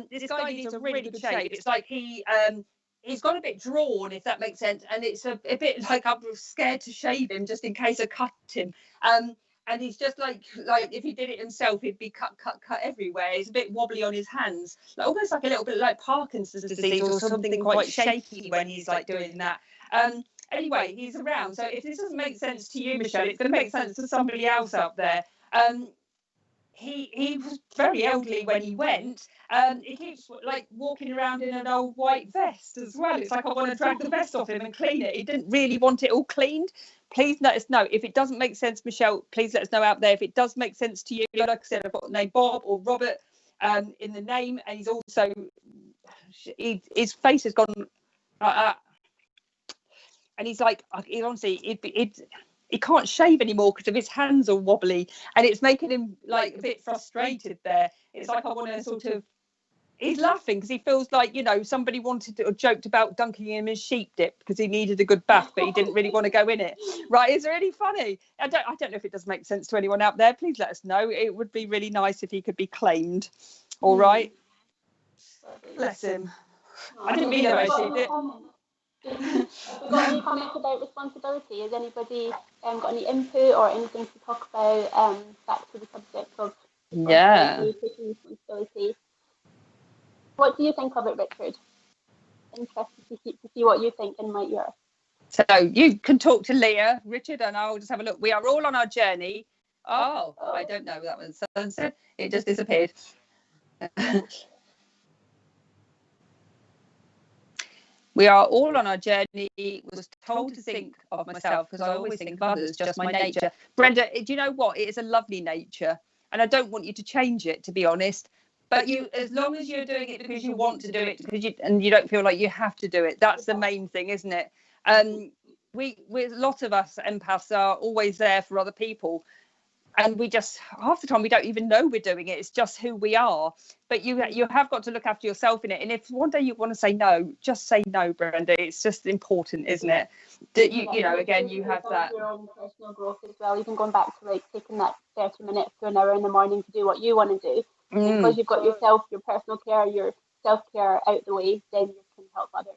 A: This guy needs a really good shave. It's like he's got a bit drawn, if that makes sense, and it's a bit like I'm scared to shave him just in case I cut him. And he's just like if he did it himself, he'd be cut everywhere. He's a bit wobbly on his hands, almost like a little bit like Parkinson's disease or something quite shaky when he's like doing that. Anyway, he's around. So if this doesn't make sense to you, Michelle, it's going to make sense to somebody else up there. He was very elderly when he went. He keeps like walking around in an old white vest as well. It's like I want to drag the vest off him and clean it. He didn't really want it all cleaned. Please let us know. If it doesn't make sense, Michelle, please let us know out there. If it does make sense to you, like I said, I've got the name Bob or Robert in the name, and he's also his face has gone and he's like, honestly, he can't shave anymore because of his hands are wobbly, and it's making him like a bit frustrated there. It's like I want to sort of. He's laughing because he feels like, somebody wanted to, or joked about dunking him in sheep dip because he needed a good bath, but he didn't really want to go in it. Right? It's really funny. I don't know if it does make sense to anyone out there. Please let us know. It would be really nice if he could be claimed. All right. Bless him.
B: Oh,
A: I didn't mean that.
B: Have we got any comments about responsibility? Has anybody got any input or anything to talk about back to the subject of responsibility, taking responsibility? What do you think of it, Richard? Interested to see what you think in my ear.
A: So you can talk to Leah, Richard, and I'll just have a look. We are all on our journey. Oh, I don't know that was sunset. It just disappeared. We are all on our journey. Was told to think of myself because I always think of others, just my nature. Brenda, do you know what? It is a lovely nature, and I don't want you to change it, to be honest. But you, as long as you're doing it because you want to do it, because you don't feel like you have to do it, that's the main thing, isn't it? We a lot of us empaths are always there for other people, and we just half the time we don't even know we're doing it. It's just who we are. But you have got to look after yourself in it. And if one day you want to say no, just say no, Brenda. It's just important, isn't it? That you know, again, you have that
B: your own personal growth as well. Even going back to like taking that 30 minutes to an hour in the morning to do what you want to do, because you've got yourself, your personal care, your self-care out the way, then you can help others.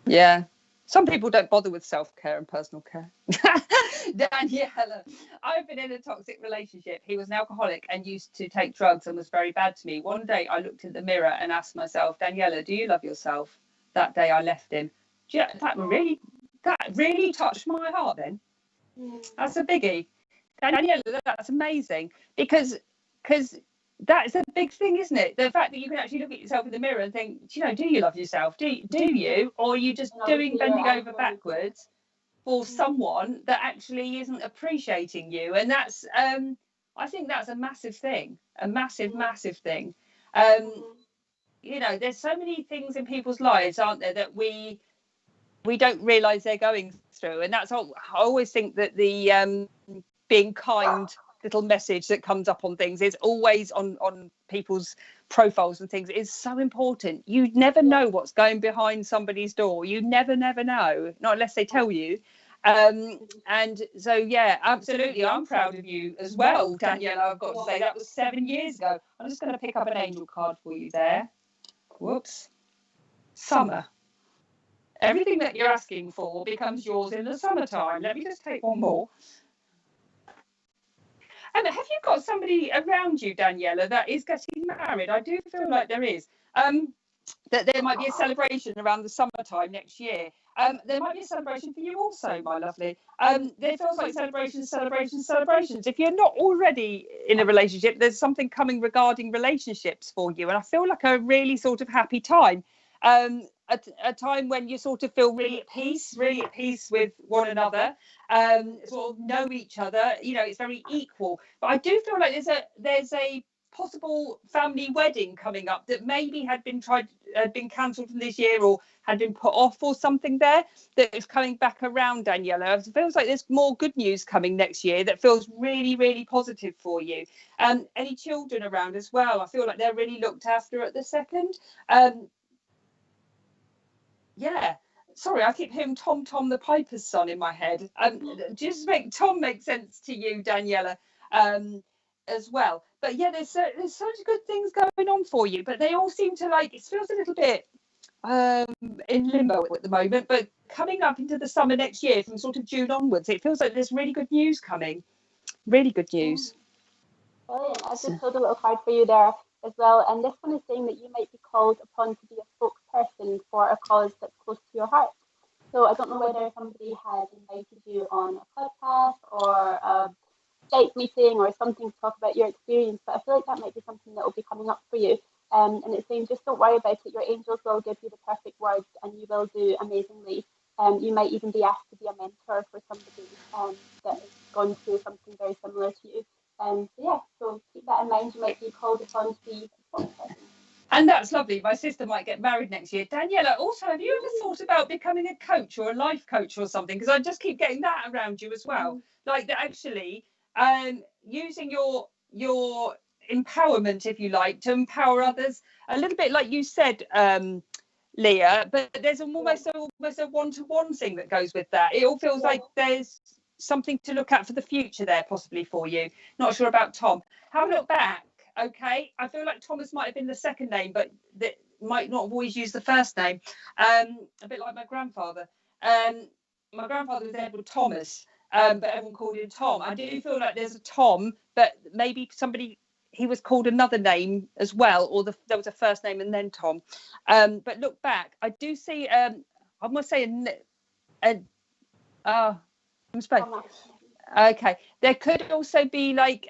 A: Yeah. Some people don't bother with self-care and personal care. Daniela, I've been in a toxic relationship. He was an alcoholic and used to take drugs and was very bad to me. One day I looked in the mirror and asked myself, Daniela, do you love yourself? That day I left him. That really touched my heart then. That's a biggie. Daniela, that's amazing. Because that's a big thing, isn't it? The fact that you can actually look at yourself in the mirror and think, do you love yourself? Do you? Or are you just bending over backwards for someone that actually isn't appreciating you? And that's, I think that's a massive thing, a massive thing. There's so many things in people's lives, aren't there, that we don't realise they're going through. And that's all. I always think that the being kind little message that comes up on things is always on people's profiles and things. It's so important. You never know what's going behind somebody's door. You never know, not unless they tell you. And so yeah, absolutely, I'm proud of you as well, Daniela. I've got to say, that was 7 years ago. I'm just going to pick up an angel card for you there. Whoops. Summer. Everything that you're asking for becomes yours in the summertime. Let me just take one more. And have you got somebody around you, Daniela, that is getting married? I do feel like there is. That there might be a celebration around the summertime next year. There might be a celebration for you also, my lovely. There feels like celebrations. If you're not already in a relationship, there's something coming regarding relationships for you. And I feel like a really sort of happy time. A time when you sort of feel really at peace with one another, sort of know each other. It's very equal. But I do feel like there's a possible family wedding coming up that maybe had been cancelled from this year or had been put off or something there, that is coming back around, Daniela. It feels like there's more good news coming next year that feels really, really positive for you. Any children around as well, I feel like they're really looked after at the second. Yeah, sorry, I keep hearing Tom the Piper's son in my head. Just make Tom make sense to you, Daniela, as well. But yeah, there's such good things going on for you, but they all seem to it feels a little bit in limbo at the moment. But coming up into the summer next year, from sort of June onwards, it feels like there's really good news coming. Really good news.
B: Brilliant. I've just pulled a little card for you there as well, and this one is saying that you might be called upon to be a spokesperson for a cause that's close to your heart. So I don't know whether somebody has invited you on a podcast or a Skype meeting or something to talk about your experience, but I feel like that might be something that will be coming up for you. And it's saying, just don't worry about it. Your angels will give you the perfect words, and you will do amazingly. You might even be asked to be a mentor for somebody that has gone through something very similar to you. So keep that in mind. You might be called upon to be a spokesperson.
A: And that's lovely. My sister might get married next year. Daniela, also, have you ever thought about becoming a coach or a life coach or something? Because I just keep getting that around you as well. Like that, actually, using your empowerment, if you like, to empower others. A little bit like you said, Leah. But there's almost a one-to-one thing that goes with that. It all feels like there's something to look at for the future there, possibly for you. Not sure about Tom. Have a look back. Okay, I feel like Thomas might have been the second name, but might not have always used the first name. A bit like my grandfather. My grandfather was Edward Thomas, but everyone called him Tom. I do feel like there's a Tom, but maybe he was called another name as well, or there was a first name and then Tom. But look back, I do see. I must say I'm supposed. Okay, there could also be like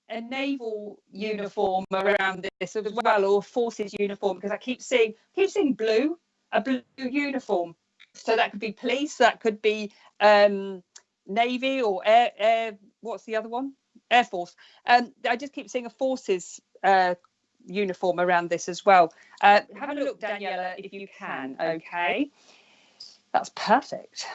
A: a naval uniform around this as well, or forces uniform, because I keep seeing blue, a blue uniform. So that could be police, that could be navy or air. What's the other one? Air Force. I just keep seeing a forces uniform around this as well. Have a look, Daniela, if you can. Okay, that's perfect.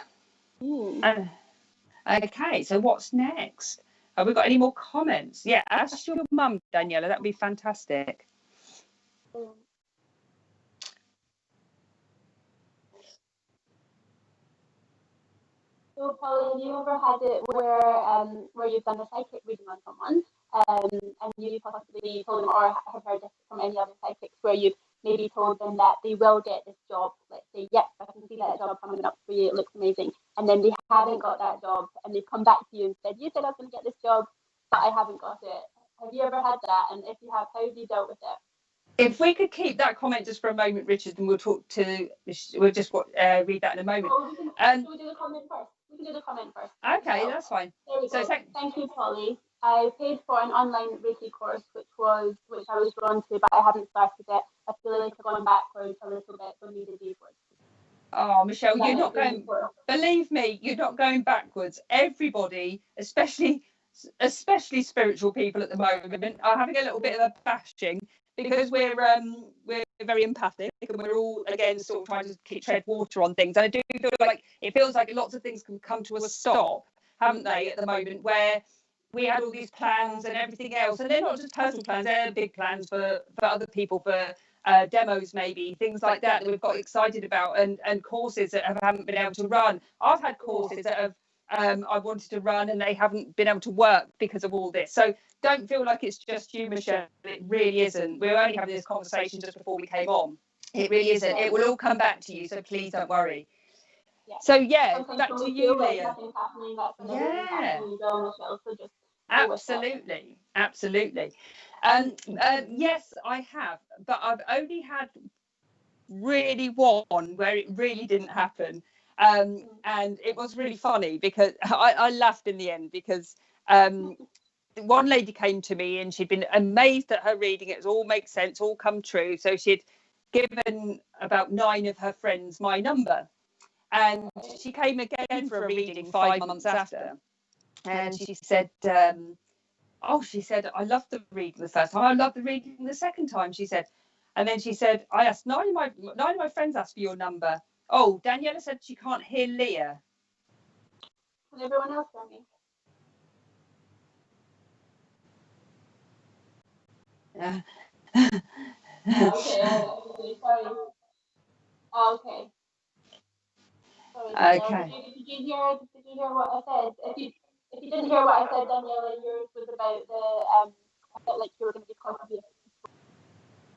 A: Okay, so what's next? Have we got any more comments? Yeah, ask your mum, Daniela. That'd be fantastic.
B: So, Polly, have you ever had it where you've done a psychic reading on someone, and you possibly told them, or have heard this from any other psychics, where you've maybe told them that they will get this job, let's say, yep, I can see that job coming up for you, it looks amazing, and then they haven't got that job, and they've come back to you and said, you said I was going to get this job, but I haven't got it. Have you ever had that? And if you have, how have you dealt with it?
A: If we could keep that comment just for a moment, Richard, and we'll just read that in a moment.
B: Oh, we do the comment first. We can do the comment first.
A: Okay, that's fine.
B: There we go. Thank you, Polly. I paid for an online Reiki course, which I was drawn to, but I haven't started it. I feel like I've gone backwards a little bit, so needed backwards.
A: Oh, Michelle, you're not going. Believe me, you're not going backwards. Everybody, especially spiritual people at the moment, are having a little bit of a bashing because we're very empathic and we're all again sort of trying to tread water on things. And I do feel like it feels like lots of things can come to a stop, haven't they, at the moment, where we had all these plans and everything else, and they're not just personal plans, they're big plans for other people, for demos, maybe things like that we've got excited about, and courses that haven't been able to run. I've had courses that have I wanted to run and they haven't been able to work because of all this. So don't feel like it's just you, Michelle. It really isn't. We were only having this conversation just before we came on. It really isn't. It will all come back to you, so please don't worry. Yeah. So yeah, back to you, Lia. Yeah. Absolutely. Yes, I have, but I've only had really one where it really didn't happen. And it was really funny because I laughed in the end because one lady came to me and she'd been amazed at her reading. It all makes sense, all come true. So she'd given about 9 of her friends my number. And she came again for a reading 5 months after. And she said, she said, I loved the reading the first time. I loved the reading the second time, she said. And then she said, I asked 9 of my friends asked for your number. Oh, Daniela said she can't hear Lia.
B: Can everyone else hear me?
A: Yeah.
B: Okay, sorry. Okay. Sorry,
A: okay.
B: Did you hear what I said? If you didn't hear what I said, Daniela, yours was about I felt like you were going to be contributing.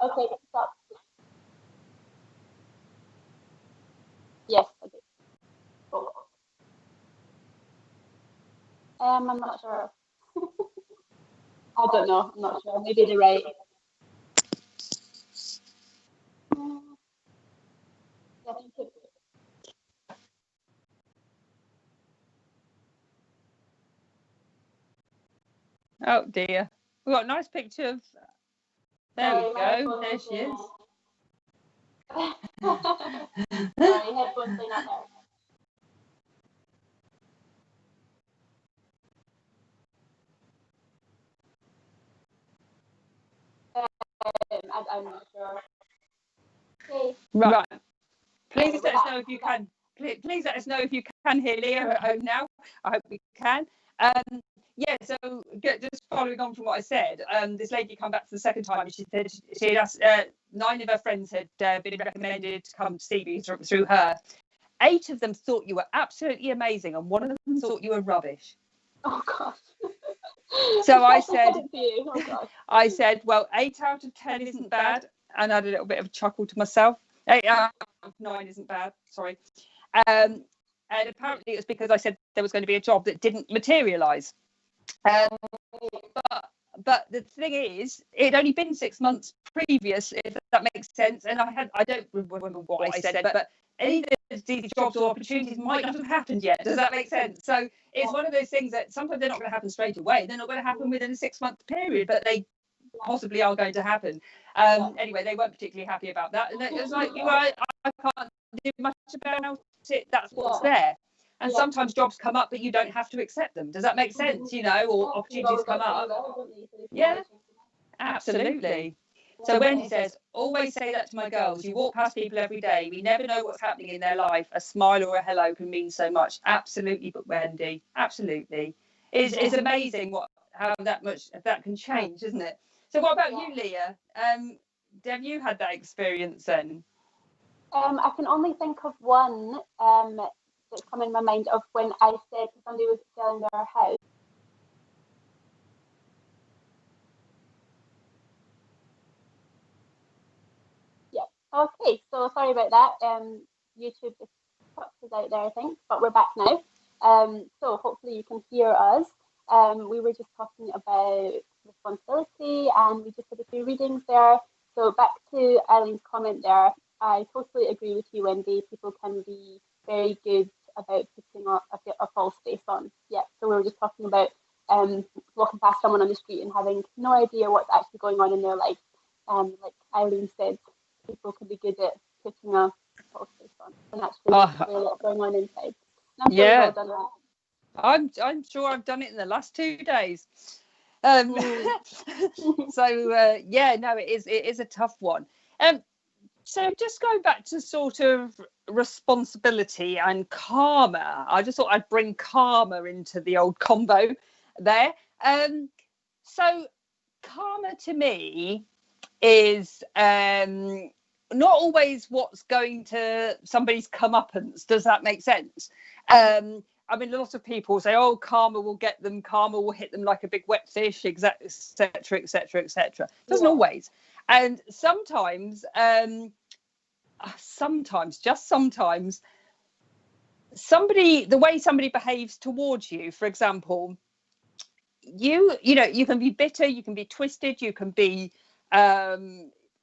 B: Okay, stop. Yes, I did. Cool. I'm not sure. I don't know. I'm not sure. Maybe they're right. Yeah, thank you.
A: Oh dear. We've got a nice picture of. There we go. There she is.
B: Sorry, headphones are not there. I'm not sure. Okay.
A: Right. Please let us know if you can. Please let us know if you can hear Lia at home now. I hope we can. Yeah, so just following on from what I said, this lady come back for the second time. She said she had asked, 9 of her friends had been recommended to come see me through her. 8 of them thought you were absolutely amazing, and 1 of them thought you were rubbish.
B: Oh gosh.
A: So I said, well, 8 out of 10 isn't bad, and I had a little bit of a chuckle to myself. 8 out of 9 isn't bad, sorry. And apparently it was because I said there was going to be a job that didn't materialise. But the thing is, it had only been 6 months previous, if that makes sense. And I don't remember what I said, but any of these jobs or opportunities might not have happened yet. Does that make sense? So it's one of those things that sometimes they're not going to happen straight away. They're not going to happen within a 6 month period, but they possibly are going to happen. Anyway, they weren't particularly happy about that. And it was like, I can't do much about it. That's what's there. And sometimes jobs come up, but you don't have to accept them. Does that make sense? Or opportunities come up. Yeah, absolutely. So Wendy says, always say that to my girls. You walk past people every day. We never know what's happening in their life. A smile or a hello can mean so much. Absolutely, but Wendy, absolutely. It's amazing how that can change, isn't it? So what about you, Leah? Have you had that experience then?
B: I can only think of one that's come in my mind of when I said somebody was selling their house. Yeah. Okay. So sorry about that. YouTube just cut us out there, I think, but we're back now. So hopefully you can hear us. We were just talking about responsibility, and we just had a few readings there. So back to Eileen's comment there. I totally agree with you, Wendy. People can be very good about putting a false face on. Yeah, so we were just talking about walking past someone on the street and having no idea what's actually going on in their life. Like Eileen said, people can be good at putting a false face on and actually really what's going on inside. And I'm sure you've all done that.
A: I'm sure I've done it in the last 2 days. So it is a tough one. So just going back to sort of responsibility and karma, I just thought I'd bring karma into the old combo there. So karma to me is not always what's going to somebody's comeuppance. Does that make sense? I mean, a lot of people say, oh, karma will get them, karma will hit them like a big wet fish, etc., etc., etc. Doesn't always. And sometimes, just sometimes, the way somebody behaves towards you, for example, you can be bitter, you can be twisted, you can be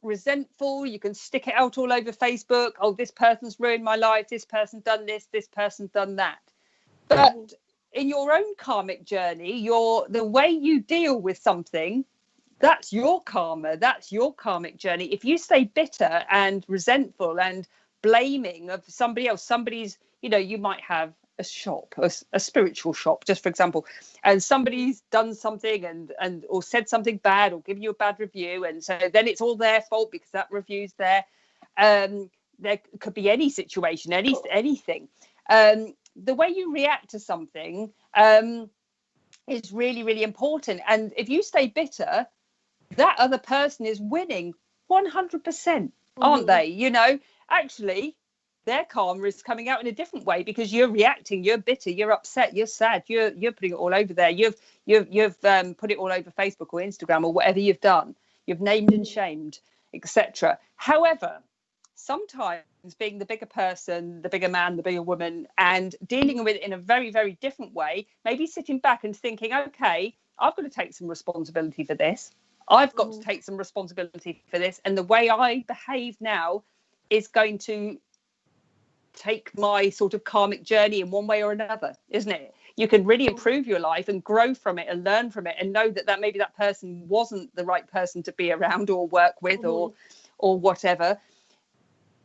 A: resentful, you can stick it out all over Facebook. Oh, this person's ruined my life, this person's done this person's done that. But in your own karmic journey, the way you deal with something, that's your karma, that's your karmic journey. If you stay bitter and resentful and blaming of somebody else, you might have a shop, a spiritual shop, just for example, and somebody's done something and or said something bad or given you a bad review, and so then it's all their fault because that review's there. There could be any situation, anything. The way you react to something is really, really important. And if you stay bitter, that other person is winning 100%, aren't they? Actually, their karma is coming out in a different way because you're reacting, you're bitter, you're upset, you're sad, you're putting it all over there. You've put it all over Facebook or Instagram or whatever you've done. You've named and shamed, etc. However, sometimes being the bigger person, the bigger man, the bigger woman, and dealing with it in a very, very different way, maybe sitting back and thinking, okay, I've got to take some responsibility for this. I've got to take some responsibility for this. And the way I behave now is going to take my sort of karmic journey in one way or another, isn't it? You can really improve your life and grow from it and learn from it and know that maybe that person wasn't the right person to be around or work with or whatever.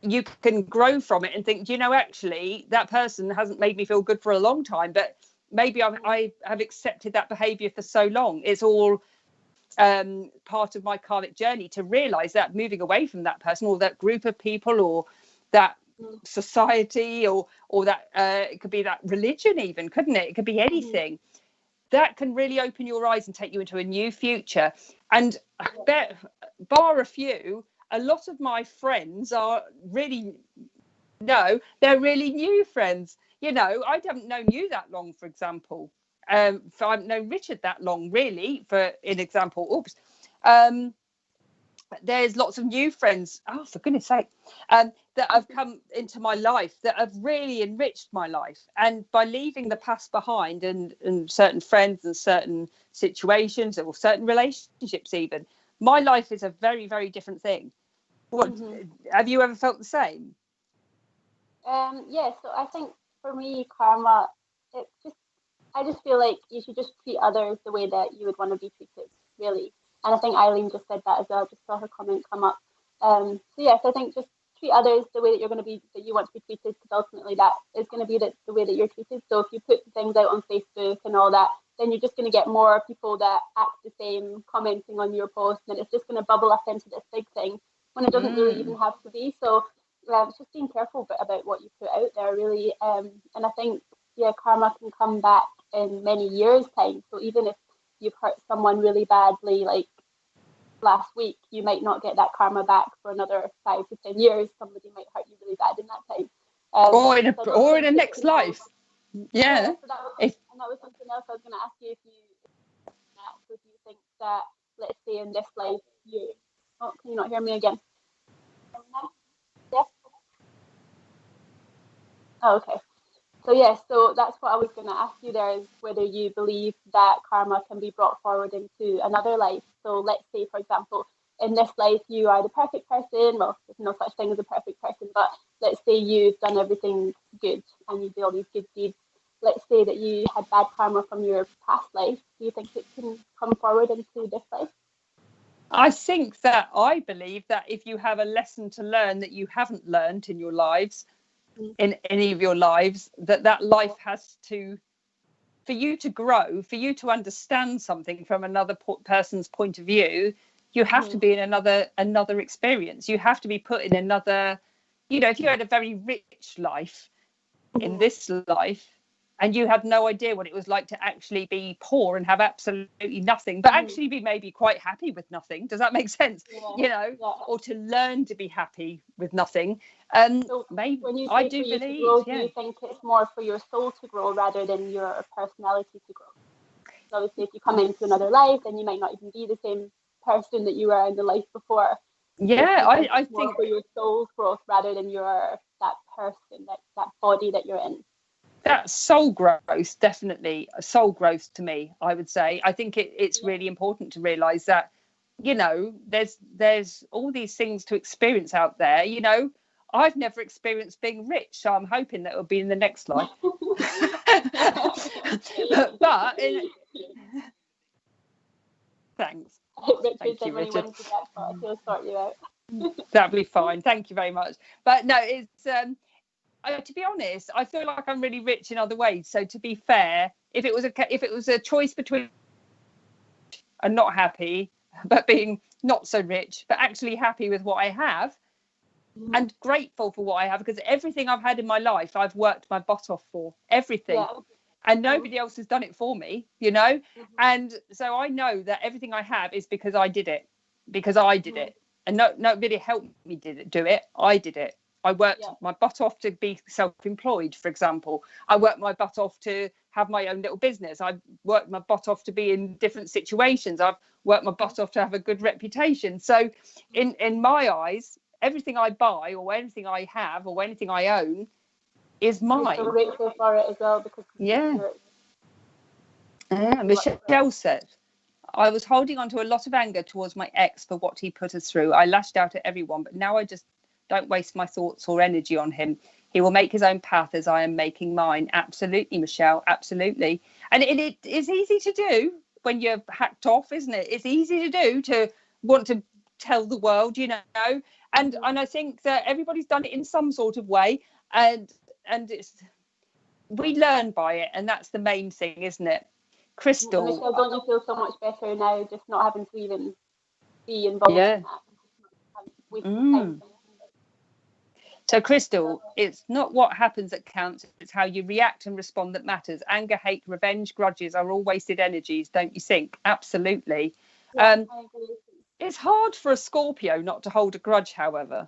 A: You can grow from it and think, actually, that person hasn't made me feel good for a long time, but maybe I have accepted that behavior for so long. It's all part of my karmic journey to realize that moving away from that person or that group of people or that society or that it could be that religion even, couldn't it? It could be anything. That can really open your eyes and take you into a new future. And I bet, bar a few, a lot of my friends are really, they're really new friends. I haven't known you that long, for example. I haven't known Richard that long, really, for an example. there's lots of new friends, oh for goodness sake, that have come into my life that have really enriched my life. And by leaving the past behind, and certain friends and certain situations or certain relationships even, my life is a very, very different thing. What have you ever felt the same?
B: Yeah, so I think for me, karma, it's just, I just feel like you should just treat others the way that you would want to be treated, really. And I think Eileen just said that as well. Just saw her comment come up. So yes, I think just treat others the way that you're going to be, that you want to be treated, because ultimately that is going to be the way that you're treated. So if you put things out on Facebook and all that, then you're just going to get more people that act the same, commenting on your post, and it's just going to bubble up into this big thing when it doesn't really even have to be. So it's just being careful about what you put out there, really. And I think, yeah, karma can come back in many years' time. So even if you've hurt someone really badly, like last week, you might not get that karma back for another 5 to 10 years. Somebody might hurt you really bad in that time.
A: Or in a next life. Yeah.
B: So and that was something else I was going to ask you, if you think that, let's say in this life, can you not hear me again? Yes. Oh, okay. So yes, so that's what I was going to ask you there, is whether you believe that karma can be brought forward into another life. So let's say, for example, in this life you are the perfect person. Well, there's no such thing as a perfect person, but let's say you've done everything good and you do all these good deeds. Let's say that you had bad karma from your past life. Do you think it can come forward into this life?
A: I believe that if you have a lesson to learn that you haven't learned in your lives, in any of your lives, that life has to, for you to grow, for you to understand something from another person's point of view, you have to be in another experience. You have to be put in another, if you had a very rich life in this life, and you had no idea what it was like to actually be poor and have absolutely nothing, but actually be maybe quite happy with nothing. Does that make sense? Or to learn to be happy with nothing.
B: So
A: maybe
B: when you say
A: I do
B: for you
A: believe,
B: to grow, do you think it's more for your soul to grow rather than your personality to grow? So obviously, if you come into another life, then you might not even be the same person that you were in the life before.
A: Yeah, I think
B: more for your soul's growth rather than that person, that body that you're in.
A: That soul growth, definitely soul growth to me, I would say. I think it's really important to realise that, there's all these things to experience out there. I've never experienced being rich, so I'm hoping that it'll be in the next life. but thanks.
B: Richard said when he wins the jackpot, he'll sort you out.
A: That'll be fine. Thank you very much. But no, it's to be honest, I feel like I'm really rich in other ways. So to be fair, if it was a choice between and not happy, but being not so rich, but actually happy with what I have, and grateful for what I have, because everything I've had in my life, I've worked my butt off for everything. Yeah. And nobody else has done it for me, And so I know that everything I have is because I did it, and nobody helped me do it. I did it. I worked my butt off to be self-employed, for example. I worked my butt off to have my own little business. I've worked my butt off to be in different situations. I've worked my butt off to have a good reputation. So in my eyes, everything I buy or anything I have or anything I own is mine.
B: You're so grateful for it as well, because
A: Michelle said, I was holding on to a lot of anger towards my ex for what he put us through. I lashed out at everyone, but now I just don't waste my thoughts or energy on him. He will make his own path as I am making mine. Absolutely, Michelle, absolutely. And it is easy to do when you're hacked off, isn't it? It's easy to do, to want to tell the world, and I think that everybody's done it in some sort of way, and we learn by it, and that's the main thing, isn't it? Crystal,
B: Michelle, don't you feel so much better now, just not having to even be involved in that?
A: So, Crystal, it's not what happens that counts, it's how you react and respond that matters. Anger, hate, revenge, grudges are all wasted energies, don't you think? Absolutely.
B: I agree.
A: It's hard for a Scorpio not to hold a grudge, however.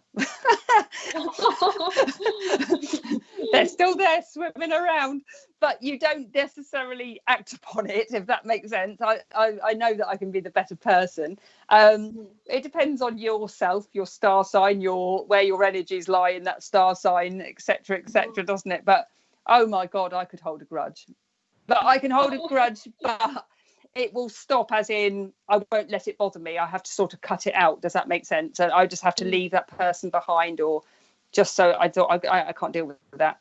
A: They're still there swimming around, but you don't necessarily act upon it, if that makes sense. I know that I can be the better person. It depends on yourself, your star sign, where your energies lie in that star sign, etc., doesn't it? But oh my God, I could hold a grudge. But I can hold a grudge, but it will stop, as in I won't let it bother me. I have to sort of cut it out. Does that make sense? And I just have to leave that person behind, or just so I thought I can't deal with that.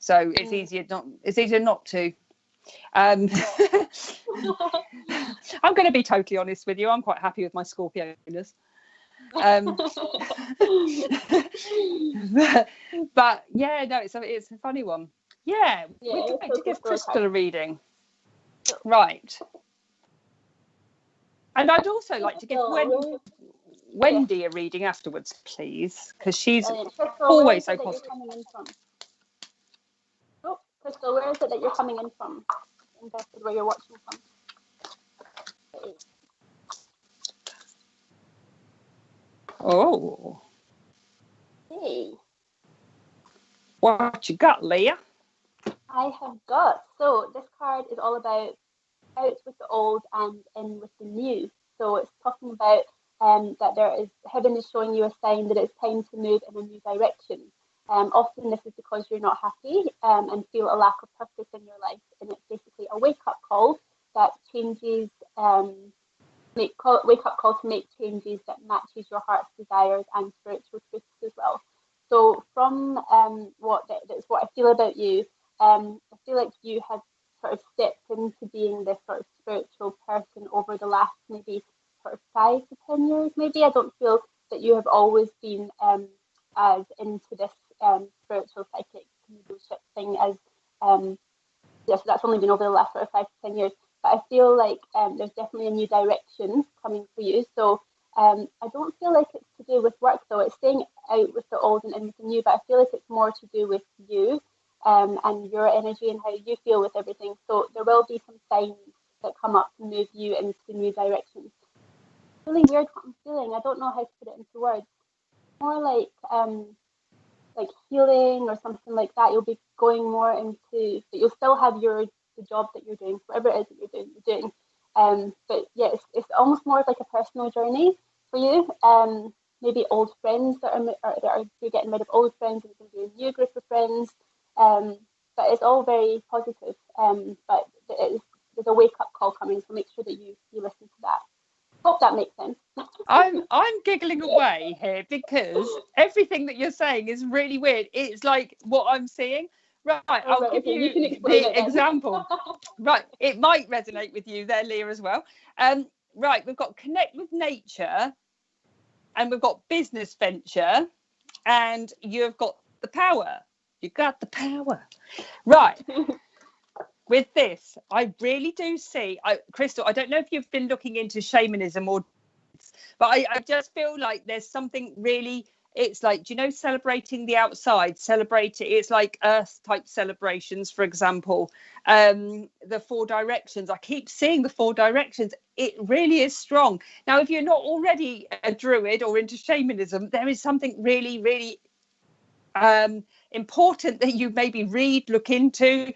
A: So it's easier not to. I'm going to be totally honest with you. I'm quite happy with my Scorpioness. But yeah, no, it's a funny one. Yeah, we'd like to give Crystal a reading. Right. And I'd also like to give Wendy a reading afterwards, please, because she's always so positive.
B: Oh, Crystal, where is it that you're coming in from? I'm interested where you're watching from.
A: Oh.
B: Hey.
A: What you got, Leah?
B: I have got. So this card is all about out with the old and in with the new. So it's talking about that heaven is showing you a sign that it's time to move in a new direction. Often this is because you're not happy and feel a lack of purpose in your life, and it's basically a wake-up call that changes, wake-up call to make changes that matches your heart's desires and spiritual truths as well. So from that's what I feel about you. I feel like you have sort of stepped into being this sort of spiritual person over the last maybe sort of 5 to 10 years. Maybe I don't feel that you have always been as into this spiritual psychic mediumship thing as so that's only been over the last sort of 5 to 10 years. But I feel like there's definitely a new direction coming for you. So I don't feel like it's to do with work though. It's staying out with the old and in with the new, but I feel like it's more to do with you and your energy and how you feel with everything. So there will be some signs that come up to move you into new directions. It's really weird what I'm feeling. I don't know how to put it into words. More like healing or something like that. You'll be going more into, but you'll still have the job that you're doing, whatever it is that you're doing. But yeah, it's almost more of like a personal journey for you. Maybe old friends you're getting rid of old friends and you're going to be a new group of friends. But it's all very positive. But there's a wake-up call coming, so make sure that you listen to that. Hope that makes sense.
A: I'm giggling away here because everything that you're saying is really weird. It's like what I'm seeing. Right, I'll give you the example. Right, it might resonate with you there, Leah, as well. Right, we've got connect with nature, and we've got business venture, and you've got the power. You got the power. Right. With this, I really do see, Crystal, I don't know if you've been looking into shamanism but I just feel like there's something really, it's like, do you know, celebrating the outside, it's like earth type celebrations, for example, the 4 directions. I keep seeing the 4 directions. It really is strong. Now, if you're not already a druid or into shamanism, there is something really, really important that you maybe look into.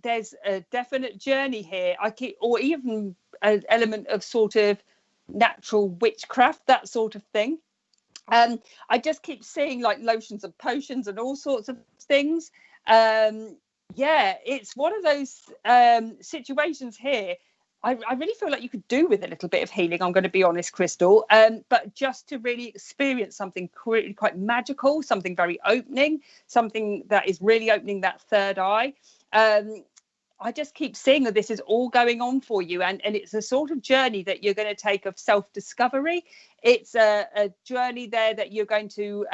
A: There's a definite journey here. Or even an element of sort of natural witchcraft, that sort of thing. I just keep seeing like lotions and potions and all sorts of things. Yeah, it's one of those situations here. I really feel like you could do with a little bit of healing, I'm going to be honest, Crystal, but just to really experience something quite magical, something very opening, something that is really opening that third eye. I just keep seeing that this is all going on for you, and it's a sort of journey that you're going to take of self-discovery. It's a journey there that you're going to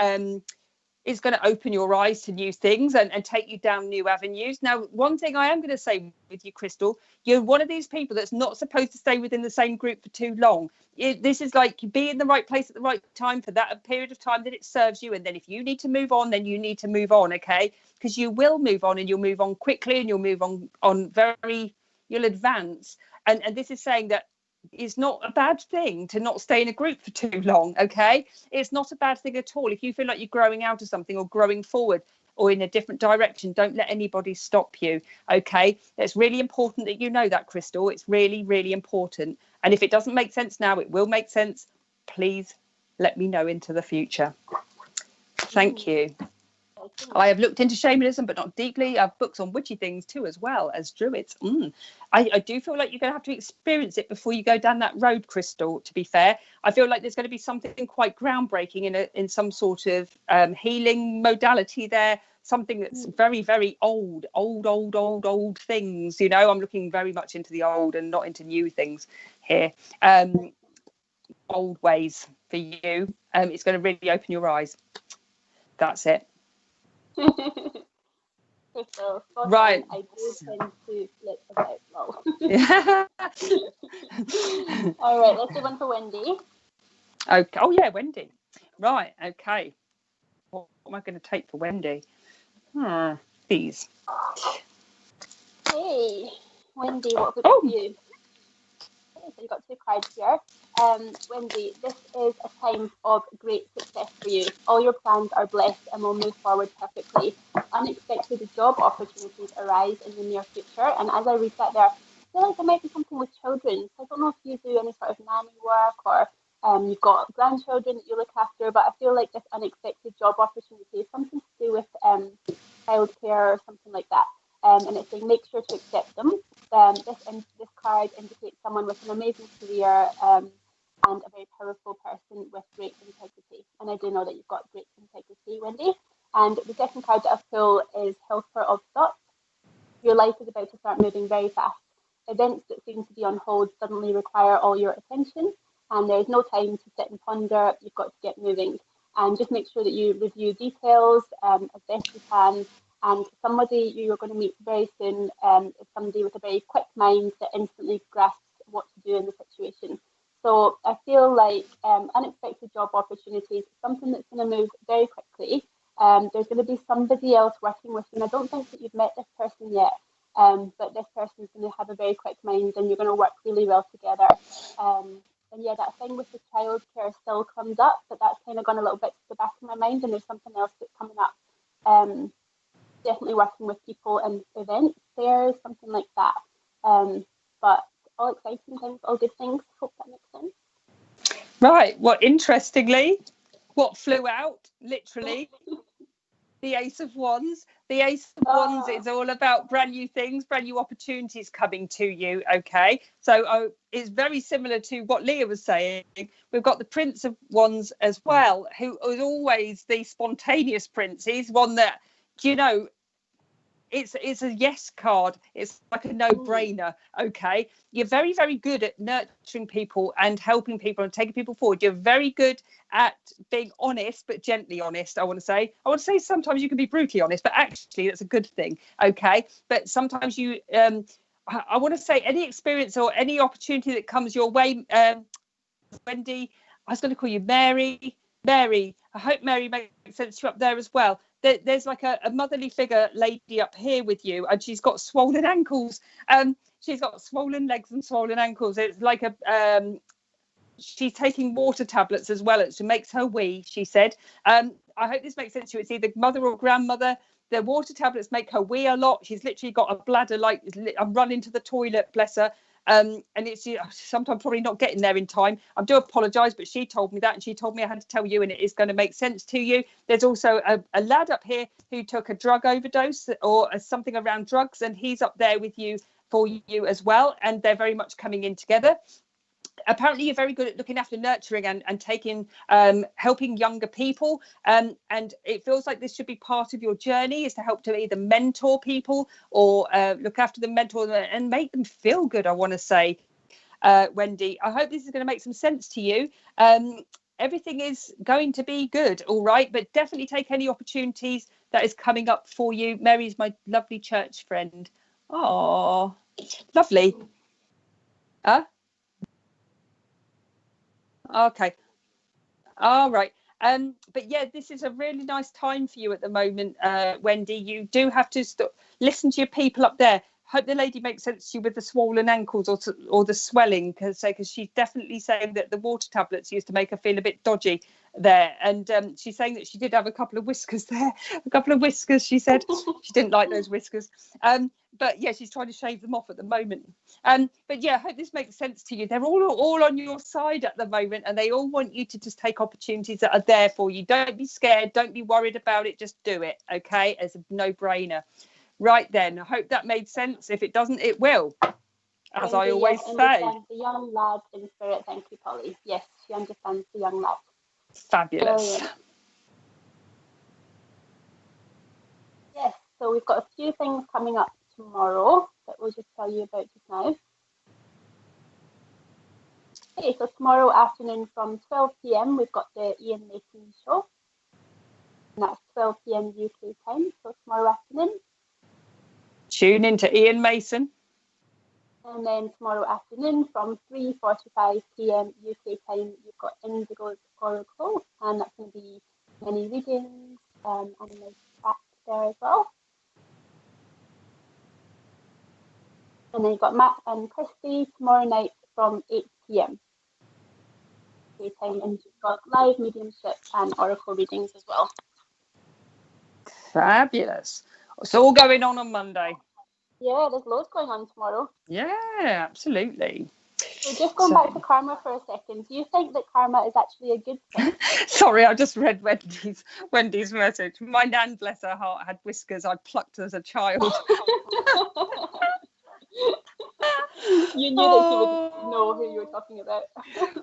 A: is going to open your eyes to new things and take you down new avenues. Now, one thing I am going to say with you, Crystal, you're one of these people that's not supposed to stay within the same group for too long. This is like be in the right place at the right time for that period of time that it serves you. And then if you need to move on, then you need to move on, okay? Because you will move on, and you'll move on quickly, and you'll move on you'll advance. And this is saying that it's not a bad thing to not stay in a group for too long. Okay, it's not a bad thing at all. If you feel like you're growing out of something or growing forward or in a different direction, don't let anybody stop you. Okay, it's really important that you know that, Crystal. It's really, really important. And if it doesn't make sense now, it will make sense. Please let me know into the future. Thank you. I have looked into shamanism, but not deeply. I have books on witchy things too, as well as druids. I do feel like you're going to have to experience it before you go down that road, Crystal, to be fair. I feel like there's going to be something quite groundbreaking in some sort of healing modality there, something that's very, very old things. You know, I'm looking very much into the old and not into new things here. Old ways for you. It's going to really open your eyes. That's it. Right.
B: I do tend to flip about. All right, let's do one for Wendy.
A: Okay. Oh yeah, Wendy. Right. Okay. What am I going to take for Wendy? These.
B: Hey, Wendy, what would you do? Okay, so you've got 2 cards here. Wendy, this is a time of great success for you. All your plans are blessed and will move forward perfectly. Unexpected job opportunities arise in the near future. And as I read that there, I feel like there might be something with children. So I don't know if you do any sort of nanny work or you've got grandchildren that you look after, but I feel like this unexpected job opportunity is something to do with childcare or something like that. And it's saying make sure to accept them. This card indicates someone with an amazing career and a very powerful person with great integrity. And I do know that you've got great integrity, Wendy. And the second card that I've pulled is Helper of Thoughts. Your life is about to start moving very fast. Events that seem to be on hold suddenly require all your attention, and there's no time to sit and ponder. You've got to get moving. And just make sure that you review details as best you can. And somebody you're going to meet very soon is somebody with a very quick mind that instantly grasps what to do in the situation. So I feel like unexpected job opportunities, something that's going to move very quickly. There's going to be somebody else working with you. And I don't think that you've met this person yet, but this person's going to have a very quick mind and you're going to work really well together. And yeah, that thing with the childcare still comes up, but that's kind of gone a little bit to the back of my mind. And there's something else that's coming up. Definitely working with people and events there, something like that. But all exciting things, all good things. Hope that makes sense.
A: Right. Well, interestingly, what flew out, literally, the Ace of Wands. The Ace of Wands is all about brand new things, brand new opportunities coming to you. Okay. So it's very similar to what Lia was saying. We've got the Prince of Wands as well, who is always the spontaneous prince. He's one that, you know, it's a yes card. It's like a no-brainer. Okay, you're very, very good at nurturing people and helping people and taking people forward. You're very good at being honest, but gently honest. I want to say sometimes you can be brutally honest, but actually that's a good thing. Okay, but sometimes you I want to say any experience or any opportunity that comes your way, Wendy, I was going to call you Mary. I hope Mary makes sense to you up there as well. There's like a motherly figure lady up here with you, and she's got swollen ankles. She's got swollen legs and swollen ankles. It's like she's taking water tablets as well. It makes her wee, she said. I hope this makes sense to you. It's either mother or grandmother. The water tablets make her wee a lot. She's literally got a bladder like I'm running to the toilet, bless her. And it's sometimes probably not getting there in time. I do apologise, but she told me that, and she told me I had to tell you, and it is going to make sense to you. There's also a lad up here who took a drug overdose or something around drugs, and he's up there with you for you as well, and they're very much coming in together. Apparently you're very good at looking after nurturing and taking helping younger people, and it feels like this should be part of your journey, is to help to either mentor people or look after them, mentor them, and make them feel good. I want to say, Wendy, I hope this is going to make some sense to you. Everything is going to be good, all right, but definitely take any opportunities that is coming up for you. Mary's my lovely church friend. Oh, lovely. Okay. All right. But yeah, this is a really nice time for you at the moment, Wendy. You do have to listen to your people up there. hope the lady makes sense to you with the swollen ankles or the swelling, because she's definitely saying that the water tablets used to make her feel a bit dodgy there, and she's saying that she did have a couple of whiskers there, she said. She didn't like those whiskers, but yeah, she's trying to shave them off at the moment. But yeah, I hope this makes sense to you. They're all on your side at the moment, and they all want you to just take opportunities that are there for you. Don't be scared, don't be worried about it, just do it, okay? It's a no-brainer. Right then, I hope that made sense. If it doesn't, it will, as I always say.
B: The young lad in spirit. Thank you, Polly. Yes, she understands the young lad.
A: Fabulous.
B: Brilliant. Yes, so we've got a few things coming up tomorrow that we'll just tell you about just now. Okay, so tomorrow afternoon from 12 p.m. we've got the Ian Mason show. And that's 12 p.m. UK time, so tomorrow afternoon.
A: Tune into Ian Mason.
B: And then tomorrow afternoon from 3:45 p.m. UK time, you've got Indigo's Oracle, and that's going to be many readings and a nice chat there as well. And then you've got Matt and Kirsty tomorrow night from 8 p.m. UK time, and you've got live mediumship and Oracle readings as well.
A: Fabulous. It's all going on Monday.
B: Yeah, there's loads going on tomorrow.
A: Yeah, absolutely.
B: So just going back to karma for a second, do you think that karma is actually a good thing?
A: Sorry, I just read Wendy's message. My nan, bless her heart, had whiskers I plucked as a child.
B: You knew that she would know who you were talking about.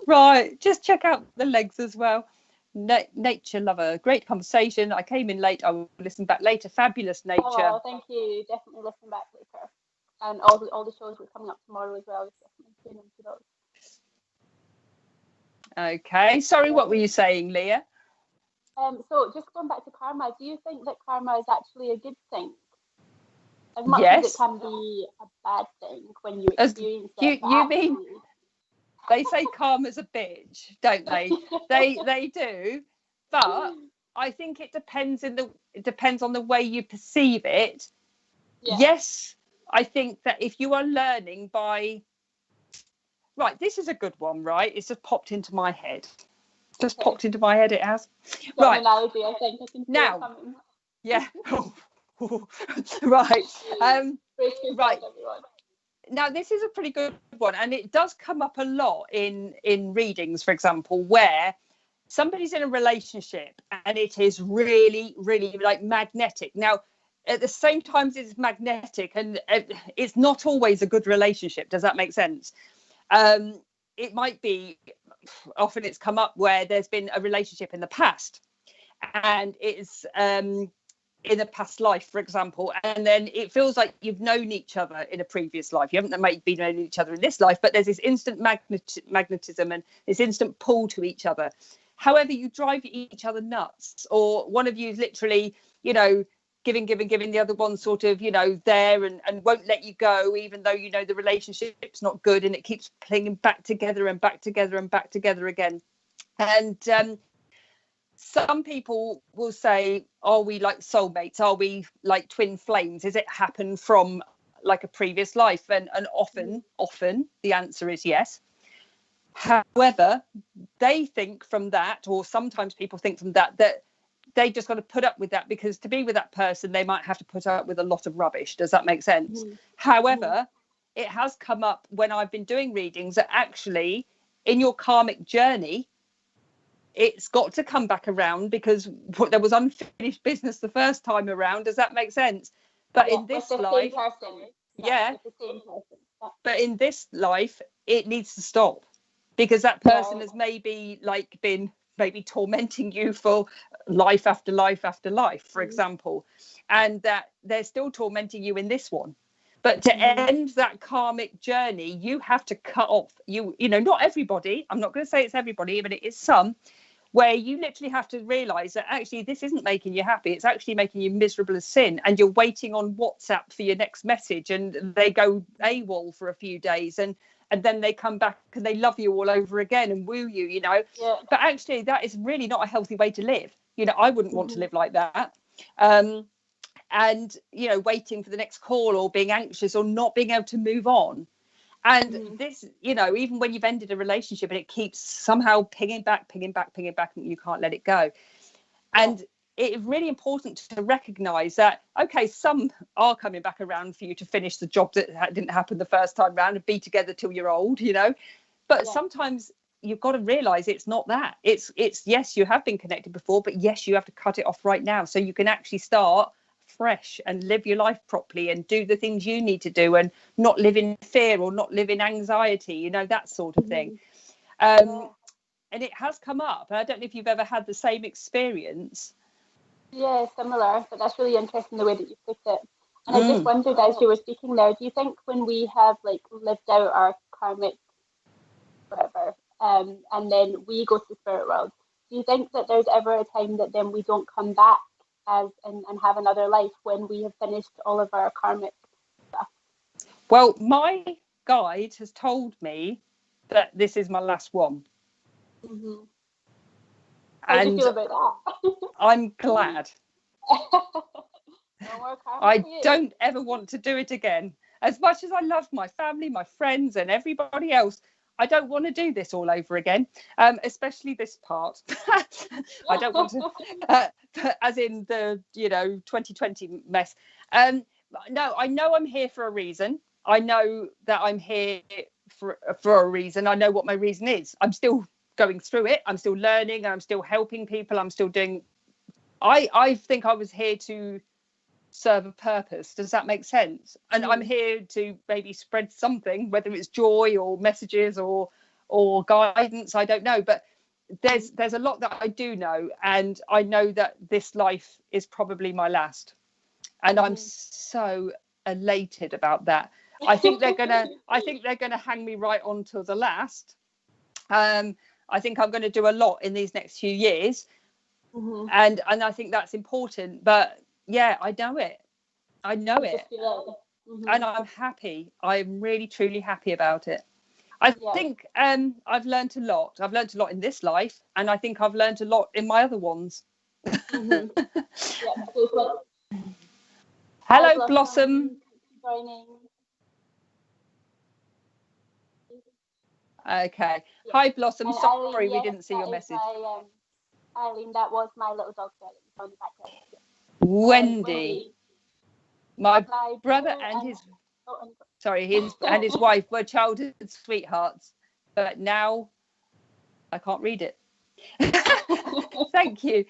A: Right, just check out the legs as well. Nature lover, great conversation. I came in late, I will listen back later. Fabulous, Nature.
B: Oh, thank you. Definitely listen back later. And all the shows that are coming up tomorrow as well. Definitely tune into those.
A: Okay, sorry, what were you saying, Leah?
B: So just going back to karma, do you think that karma is actually a good thing? As much
A: Yes.
B: as it can be a bad thing when you experience it.
A: You mean they say karma's a bitch, don't they? They do, but I think it depends on the way you perceive it. Yeah. Yes, I think that if you are learning by right, this is a good one, right? It's just popped into my head. Popped into my head, it has. Right.
B: An analogy, I think I can see
A: now.
B: It coming.
A: Yeah. Right. Right.
B: Everyone.
A: Now, this is a pretty good one, and it does come up a lot in readings, for example, where somebody's in a relationship and it is really, really like magnetic. Now, at the same time as it's magnetic, and it's not always a good relationship. Does that make sense? It might be, often it's come up where there's been a relationship in the past, and it's in a past life, for example, and then it feels like you've known each other in a previous life. You haven't maybe been knowing each other in this life, but there's this instant magnetism and this instant pull to each other. However, you drive each other nuts, or one of you is literally, giving the other one sort of, there and won't let you go, even though the relationship's not good, and it keeps playing back together and back together and back together again. And some people will say, are we like soulmates? Are we like twin flames? Does it happen from like a previous life? And often the answer is yes. However, they think from that, or sometimes people think from that they just got to put up with that, because to be with that person, they might have to put up with a lot of rubbish. Does that make sense? However, it has come up when I've been doing readings that actually in your karmic journey, it's got to come back around, because there was unfinished business the first time around. Does that make sense? But in this life, but in this life, it needs to stop, because that person has maybe been tormenting you for life after life after life, for example, and that they're still tormenting you in this one. But to end that karmic journey, you have to cut off. Not everybody. I'm not going to say it's everybody, but it is some, where you literally have to realise that actually this isn't making you happy. It's actually making you miserable as sin. And you're waiting on WhatsApp for your next message, and they go AWOL for a few days, and then they come back and they love you all over again and woo you, Yeah. But actually, that is really not a healthy way to live. I wouldn't want to live like that. And and, you know, waiting for the next call or being anxious or not being able to move on. And this, you know, even when you've ended a relationship and it keeps somehow pinging back, and you can't let it go. And it's really important to recognize that, okay, some are coming back around for you to finish the job that didn't happen the first time round and be together till you're old, you know. But sometimes you've got to realize it's not that. It's yes, you have been connected before, but yes, you have to cut it off right now so you can actually start fresh and live your life properly and do the things you need to do and not live in fear or not live in anxiety, you know, that sort of thing. And it has come up. And I don't know if you've ever had the same experience.
B: Yeah, similar, but that's really interesting the way that you put it. And I just wondered, as you were speaking there, do you think when we have like lived out our karmic whatever, and then we go to the spirit world, do you think that there's ever a time that then we don't come back as and have another life when we have finished all of our karmic stuff?
A: Well, my guide has told me that this is my last one.
B: How do you feel about that?
A: I'm glad.
B: No more karma
A: I
B: for you.
A: don't ever want to do it again. As much as I love my family, my friends, and everybody else, I don't want to do this all over again, especially this part. I don't want to, as in the, you know, 2020 mess. No, I know I'm here for a reason. I know that I'm here for a reason. I know what my reason is. I'm still going through it. I'm still learning. I'm still helping people. I'm still doing. I think I was here to serve a purpose. Does that make sense? And I'm here to maybe spread something, whether it's joy or messages or guidance, I don't know, but there's a lot that I do know, and I know that this life is probably my last, and I'm so elated about that. I think they're gonna hang me right on till the last. I think I'm going to do a lot in these next few years, and I think that's important. But yeah, I know it. And I'm happy. I'm really truly happy about it. I think I've learned a lot. I've learned a lot in this life, and I think I've learned a lot in my other ones. Hello, Blossom. Okay. Hi, Blossom.
B: And
A: Sorry,
B: Eileen,
A: we didn't see your message.
B: Eileen, that was my little dog there that you saw in the background.
A: Wendy. My brother and his wife were childhood sweethearts, but now I can't read it. Thank you.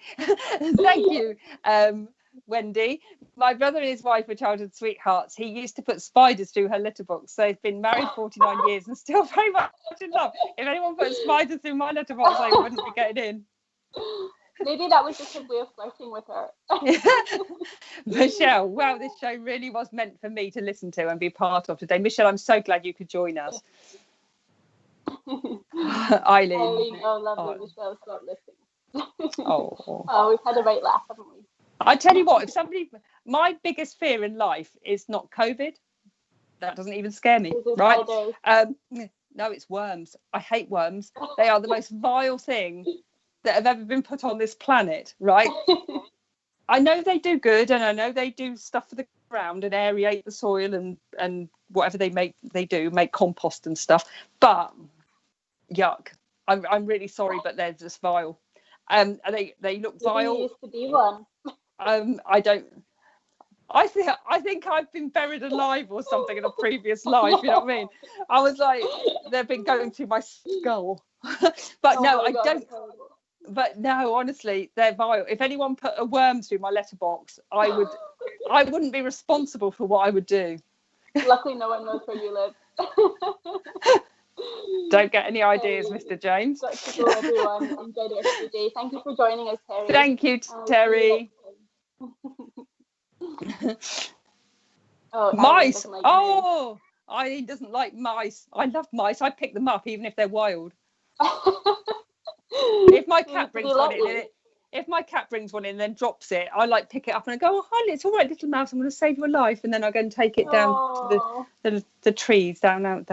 A: Wendy. My brother and his wife were childhood sweethearts. He used to put spiders through her letterbox. So they've been married 49 years and still very much in love. If anyone put spiders through my letterbox, I wouldn't be getting in.
B: Maybe that was just his way of flirting with her.
A: Michelle, wow, this show really was meant for me to listen to and be part of today. Michelle, I'm so glad you could join us. Eileen.
B: Oh, lovely. Michelle, stop listening.
A: Oh,
B: we've had a right laugh, haven't we?
A: I tell you what, my biggest fear in life is not COVID. That doesn't even scare me, right? No, it's worms. I hate worms. They are the most vile thing that have ever been put on this planet, right? I know they do good, and I know they do stuff for the ground and aerate the soil and whatever they make compost and stuff. But yuck! I'm really sorry, but they're just vile. They look vile.
B: You used to be one.
A: I think I've been buried alive or something in a previous life. You know what I mean? I was like, they've been going through my skull. But no, I don't. But no, honestly, they're vile. If anyone put a worm through my letterbox, I wouldn't be responsible for what I would do.
B: Luckily, no one knows where you live.
A: Don't get any ideas, Mr. James.
B: Got to go, everyone. Enjoy the rest of the day. Thank you for joining us, Terry.
A: Thank you, Terry. Mice. Eileen doesn't like mice. I love mice. I pick them up even if they're wild. If my cat brings one in, and then drops it, I like pick it up and I go, "Oh, honey, it's all right, little mouse. I'm going to save your life." And then I go and take it down to the trees down there.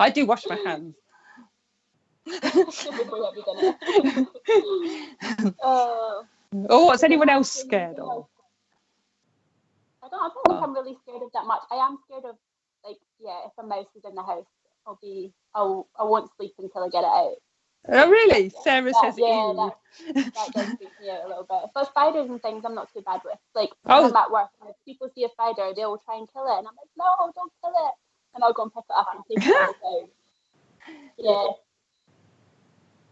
A: I do wash my hands. Or what's
B: Is there
A: anyone else
B: anything
A: scared
B: else?
A: of?
B: I don't think I'm really scared of that much. I am scared of, like, yeah, if a mouse is in the house, I won't sleep until I get it out.
A: Oh, really?
B: Yeah,
A: Sarah says,
B: yeah,
A: ew.
B: that does freak me out a little bit. But spiders and things, I'm not too bad with. Like when
A: Oh,
B: I'm at work, and if people see a spider, they'll try and kill it, and I'm like, no, don't kill it, and I'll go and pick it up and take it on its own. Yeah,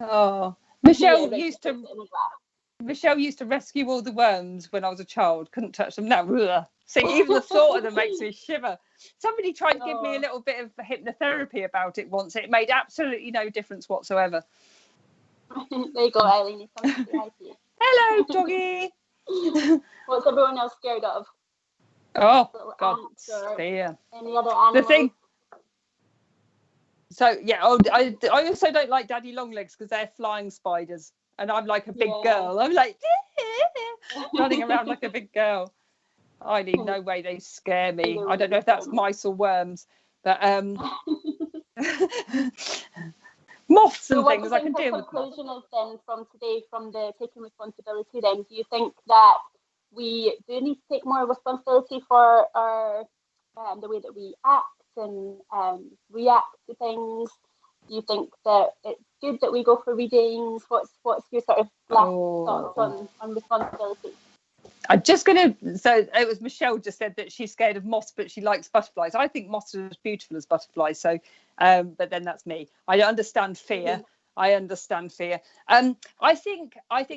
A: oh.
B: yeah, right. It in a glass.
A: Michelle used to rescue all the worms when I was a child. Couldn't touch them now. Ugh. See, even the thought of them makes me shiver. Somebody tried to give me a little bit of hypnotherapy about it once. It made absolutely no difference whatsoever.
B: There you go, Eileen. You come to say hi to you.
A: Hello, doggy.
B: What's everyone else scared of?
A: Oh,
B: Little
A: God,
B: ants or
A: dear.
B: any other animals?
A: The thing. So, yeah, I also don't like daddy long legs because they're flying spiders. And I'm like a big girl. I'm like, running around like a big girl. I need no way they scare me. I don't know if that's mice or worms, but moths and things I can deal with.
B: Conclusion is then from today, from the taking responsibility, then do you think that we do need to take more responsibility for our the way that we act and react to things? Do you think that it's good that we go for readings? What's your sort of last thoughts on responsibility?
A: I'm just going to, so it was Michelle just said that she's scared of moths, but she likes butterflies. I think moths are as beautiful as butterflies. So, but then that's me. I understand fear. I understand fear. I think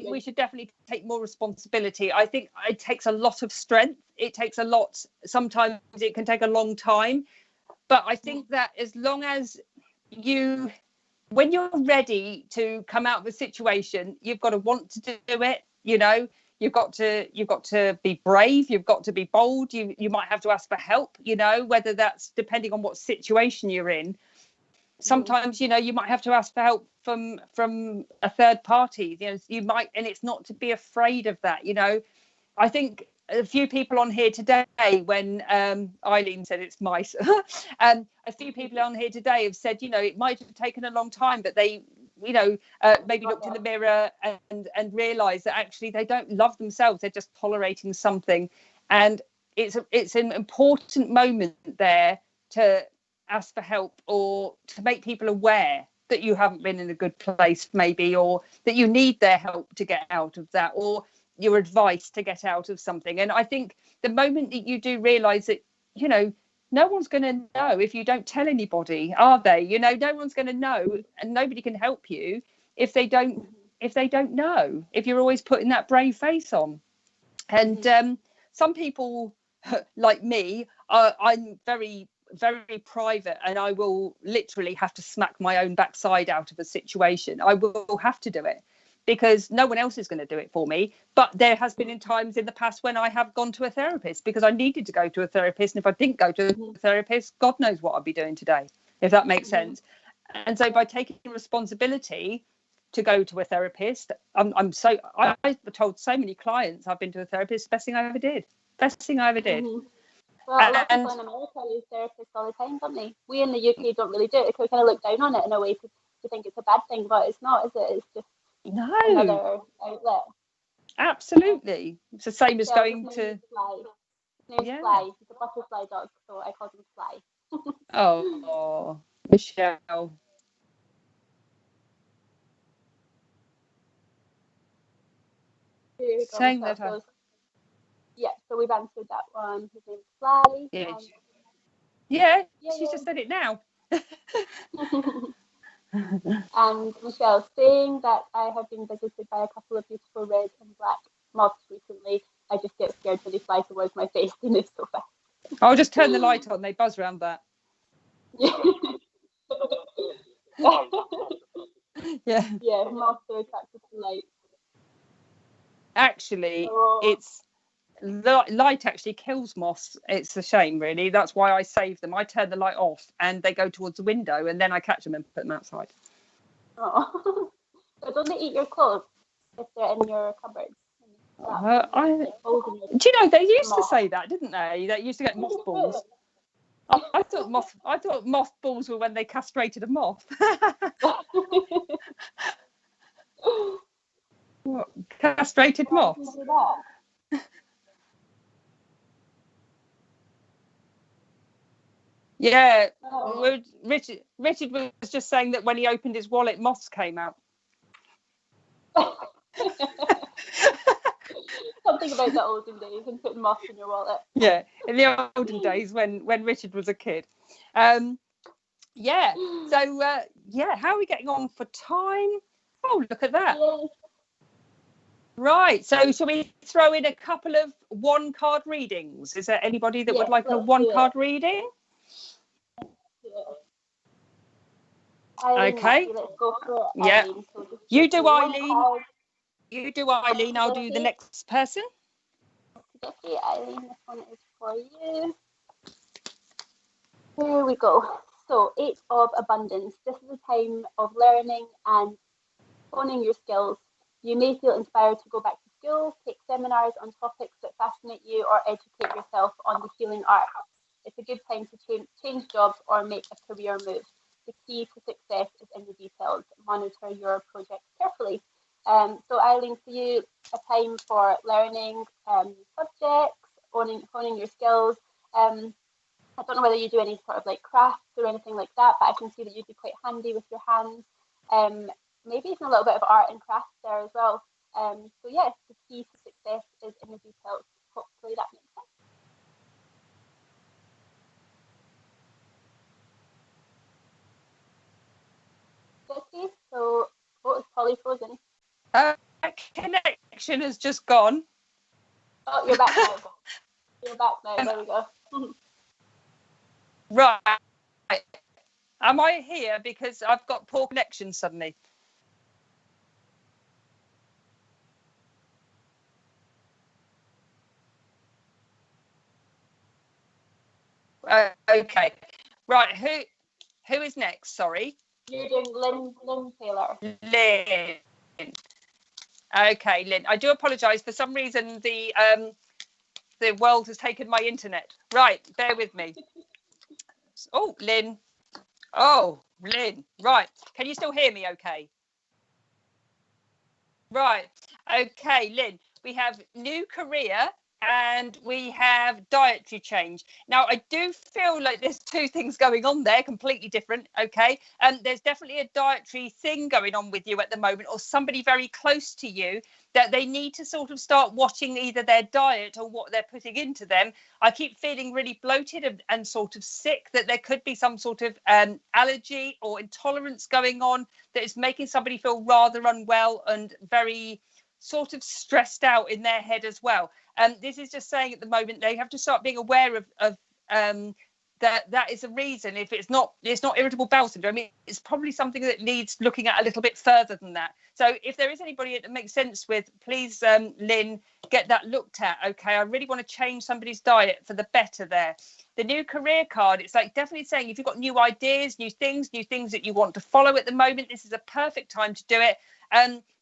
A: we should definitely take more responsibility. I think it takes a lot of strength. It takes a lot. Sometimes it can take a long time. But I think that as long as when you're ready to come out of a situation, you've got to want to do it. You've got to be brave. You've got to be bold. You might have to ask for help. Whether that's depending on what situation you're in. Sometimes you might have to ask for help from a third party. You might, and it's not to be afraid of that. I think a few people on here today, when Eileen said it's mice, a few people on here today have said, it might have taken a long time, but they, maybe looked in the mirror and realised that actually they don't love themselves. They're just tolerating something. And it's an important moment there to ask for help or to make people aware that you haven't been in a good place, maybe, or that you need their help to get out of that, or your advice to get out of something. And I think the moment that you do realize that, no one's going to know if you don't tell anybody, are they? No one's going to know, and nobody can help you if they don't know, if you're always putting that brave face on. And some people like me, I'm very, very private, and I will literally have to smack my own backside out of a situation. I will have to do it because no one else is going to do it for me. But there has been in times in the past when I have gone to a therapist because I needed to go to a therapist. And if I didn't go to a therapist, God knows what I'd be doing today, if that makes sense. And so by taking responsibility to go to a therapist, I've told so many clients I've been to a therapist, best thing I ever did.
B: Well, a lot of people in America use therapists all the time, don't they? We in the UK don't really do it. We kind of look down on it in a way to think it's a bad thing, but it's not, is it? It's just another outlet.
A: Absolutely. It's the same as going to...
B: Fly. He's a butterfly dog, so I call him Fly.
A: Oh, Michelle. Saying that
B: so we've answered that one. His name's Fly.
A: Yeah, she just said it now.
B: And Michelle, saying that I have been visited by a couple of beautiful red and black moths recently, I just get scared when they fly towards my face. They move so fast.
A: I'll just turn the light on. They buzz around that. Yeah.
B: Yeah, moths are attracted to light.
A: Actually, it's light actually kills moths. It's a shame, really. That's why I save them. I turn the light off and they go towards the window, and then I catch them and put them outside.
B: Oh, but don't they eat your clothes if they're in your cupboard?
A: Do you know they used to say that, didn't they? They used to get mothballs. I thought mothballs were when they castrated a moth. What, castrated
B: Why do you
A: moths?
B: do that?
A: Yeah,
B: Oh.
A: Richard was just saying that when he opened his wallet, moths came out.
B: Something about the olden days and putting moths in your wallet.
A: Yeah, in the olden days when Richard was a kid. Yeah. So yeah, how are we getting on for time? Oh, look at that.
B: Yes.
A: Right. So shall we throw in a couple of one-card readings? Is there anybody that would
B: Yes,
A: like a
B: let's do it.
A: one-card reading?
B: Yeah. Eileen,
A: Okay.
B: actually, let's go for it,
A: Yeah.
B: Eileen. So just
A: You
B: take
A: do
B: one
A: Eileen.
B: card.
A: You do Eileen. I'll do the
B: Okay.
A: next person.
B: Okay, Eileen, this one is for you. Here we go. So, 8 of Abundance. This is a time of learning and honing your skills. You may feel inspired to go back to school, take seminars on topics that fascinate you, or educate yourself on the healing arts. It's a good time to change jobs or make a career move. The key to success is in the details. Monitor your projects carefully. So, Eileen, for you, a time for learning subjects, honing your skills. I don't know whether you do any sort of like crafts or anything like that, but I can see that you'd be quite handy with your hands. Maybe even a little bit of art and crafts there as well. So yeah, the key to success is in the details. Hopefully that makes sense. Okay, so is Polly frozen?
A: Connection has just gone.
B: Oh, you're back now. You're back now. There we go.
A: Right. Am I here because I've got poor connection suddenly? Okay. Right. Who is next? Sorry.
B: You're doing Lynn Taylor.
A: Lynn. Okay, Lynn. I do apologise. For some reason, the world has taken my internet. Right. Bear with me. Oh, Lynn. Oh, Lynn. Right. Can you still hear me? Okay. Right. Okay, Lynn. We have new career and we have dietary change. Now, I do feel like there's two things going on there, completely different. Okay. And there's definitely a dietary thing going on with you at the moment, or somebody very close to you that they need to sort of start watching either their diet or what they're putting into them. I keep feeling really bloated and sort of sick, that there could be some sort of allergy or intolerance going on that is making somebody feel rather unwell and very sort of stressed out in their head as well. This is just saying at the moment they have to start being aware of that is a reason. If it's not irritable bowel syndrome, it's probably something that needs looking at a little bit further than that. So if there is anybody that makes sense with, please, Lynn, get that looked at. Okay, I really want to change somebody's diet for the better there. The new career card, it's like definitely saying if you've got new ideas, new things that you want to follow at the moment, this is a perfect time to do it.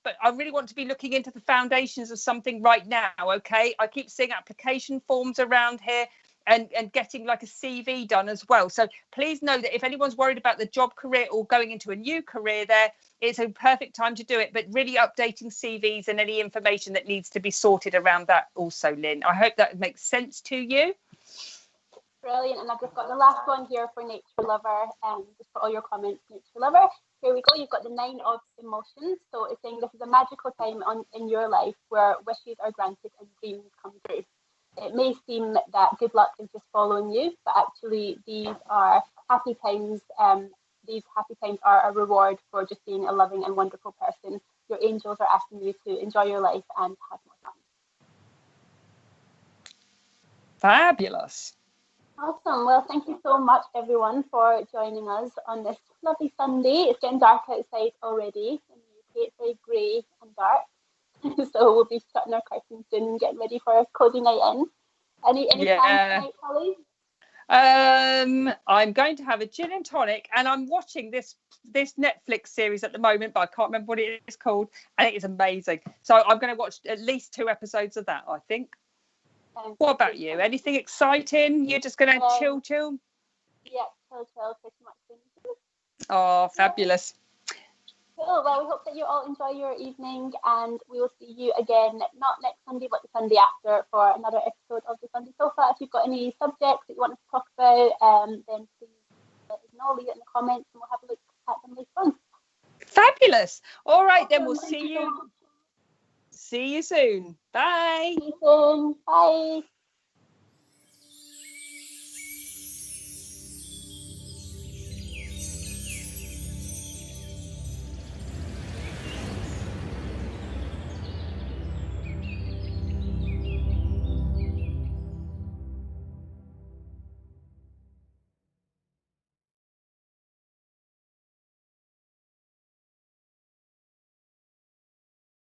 A: But I really want to be looking into the foundations of something right now. Okay, I keep seeing application forms around here and getting like a CV done as well. So please know that if anyone's worried about the job career or going into a new career there, it's a perfect time to do it. But really updating CVs and any information that needs to be sorted around that also, Lynn. I hope that makes sense to you.
B: Brilliant. And I've just got the last one here for Nature Lover. Just for all your comments, Nature Lover. Here we go. You've got the 9 of Emotions. So it's saying this is a magical time in your life where wishes are granted and dreams come true. It may seem that good luck is just following you, but actually these are happy times. These happy times are a reward for just being a loving and wonderful person. Your angels are asking you to enjoy your life and have more fun.
A: Fabulous.
B: Awesome. Well, thank you so much, everyone, for joining us on this lovely Sunday. It's getting dark outside already. In the UK, it's very grey and dark. So we'll be shutting our curtains soon and getting ready for a cozy night in. Any plans tonight, Polly?
A: I'm going to have a gin and tonic, and I'm watching this Netflix series at the moment, but I can't remember what it is called, and it is amazing. So I'm going to watch at least 2 episodes of that, I think. What about you? Anything exciting? You're just going to chill?
B: Yeah, chill, pretty much.
A: Oh, fabulous.
B: Cool. Well, we hope that you all enjoy your evening, and we will see you again, not next Sunday, but the Sunday after, for another episode of the Sunday Sofa. If you've got any subjects that you want us to talk about, then please let us know, leave it in the comments, and we'll have a look at them later on.
A: Fabulous. All right,
B: Awesome.
A: then we'll
B: Thank
A: see
B: so
A: you.
B: much.
A: See you soon. Bye.
B: See you soon. Bye.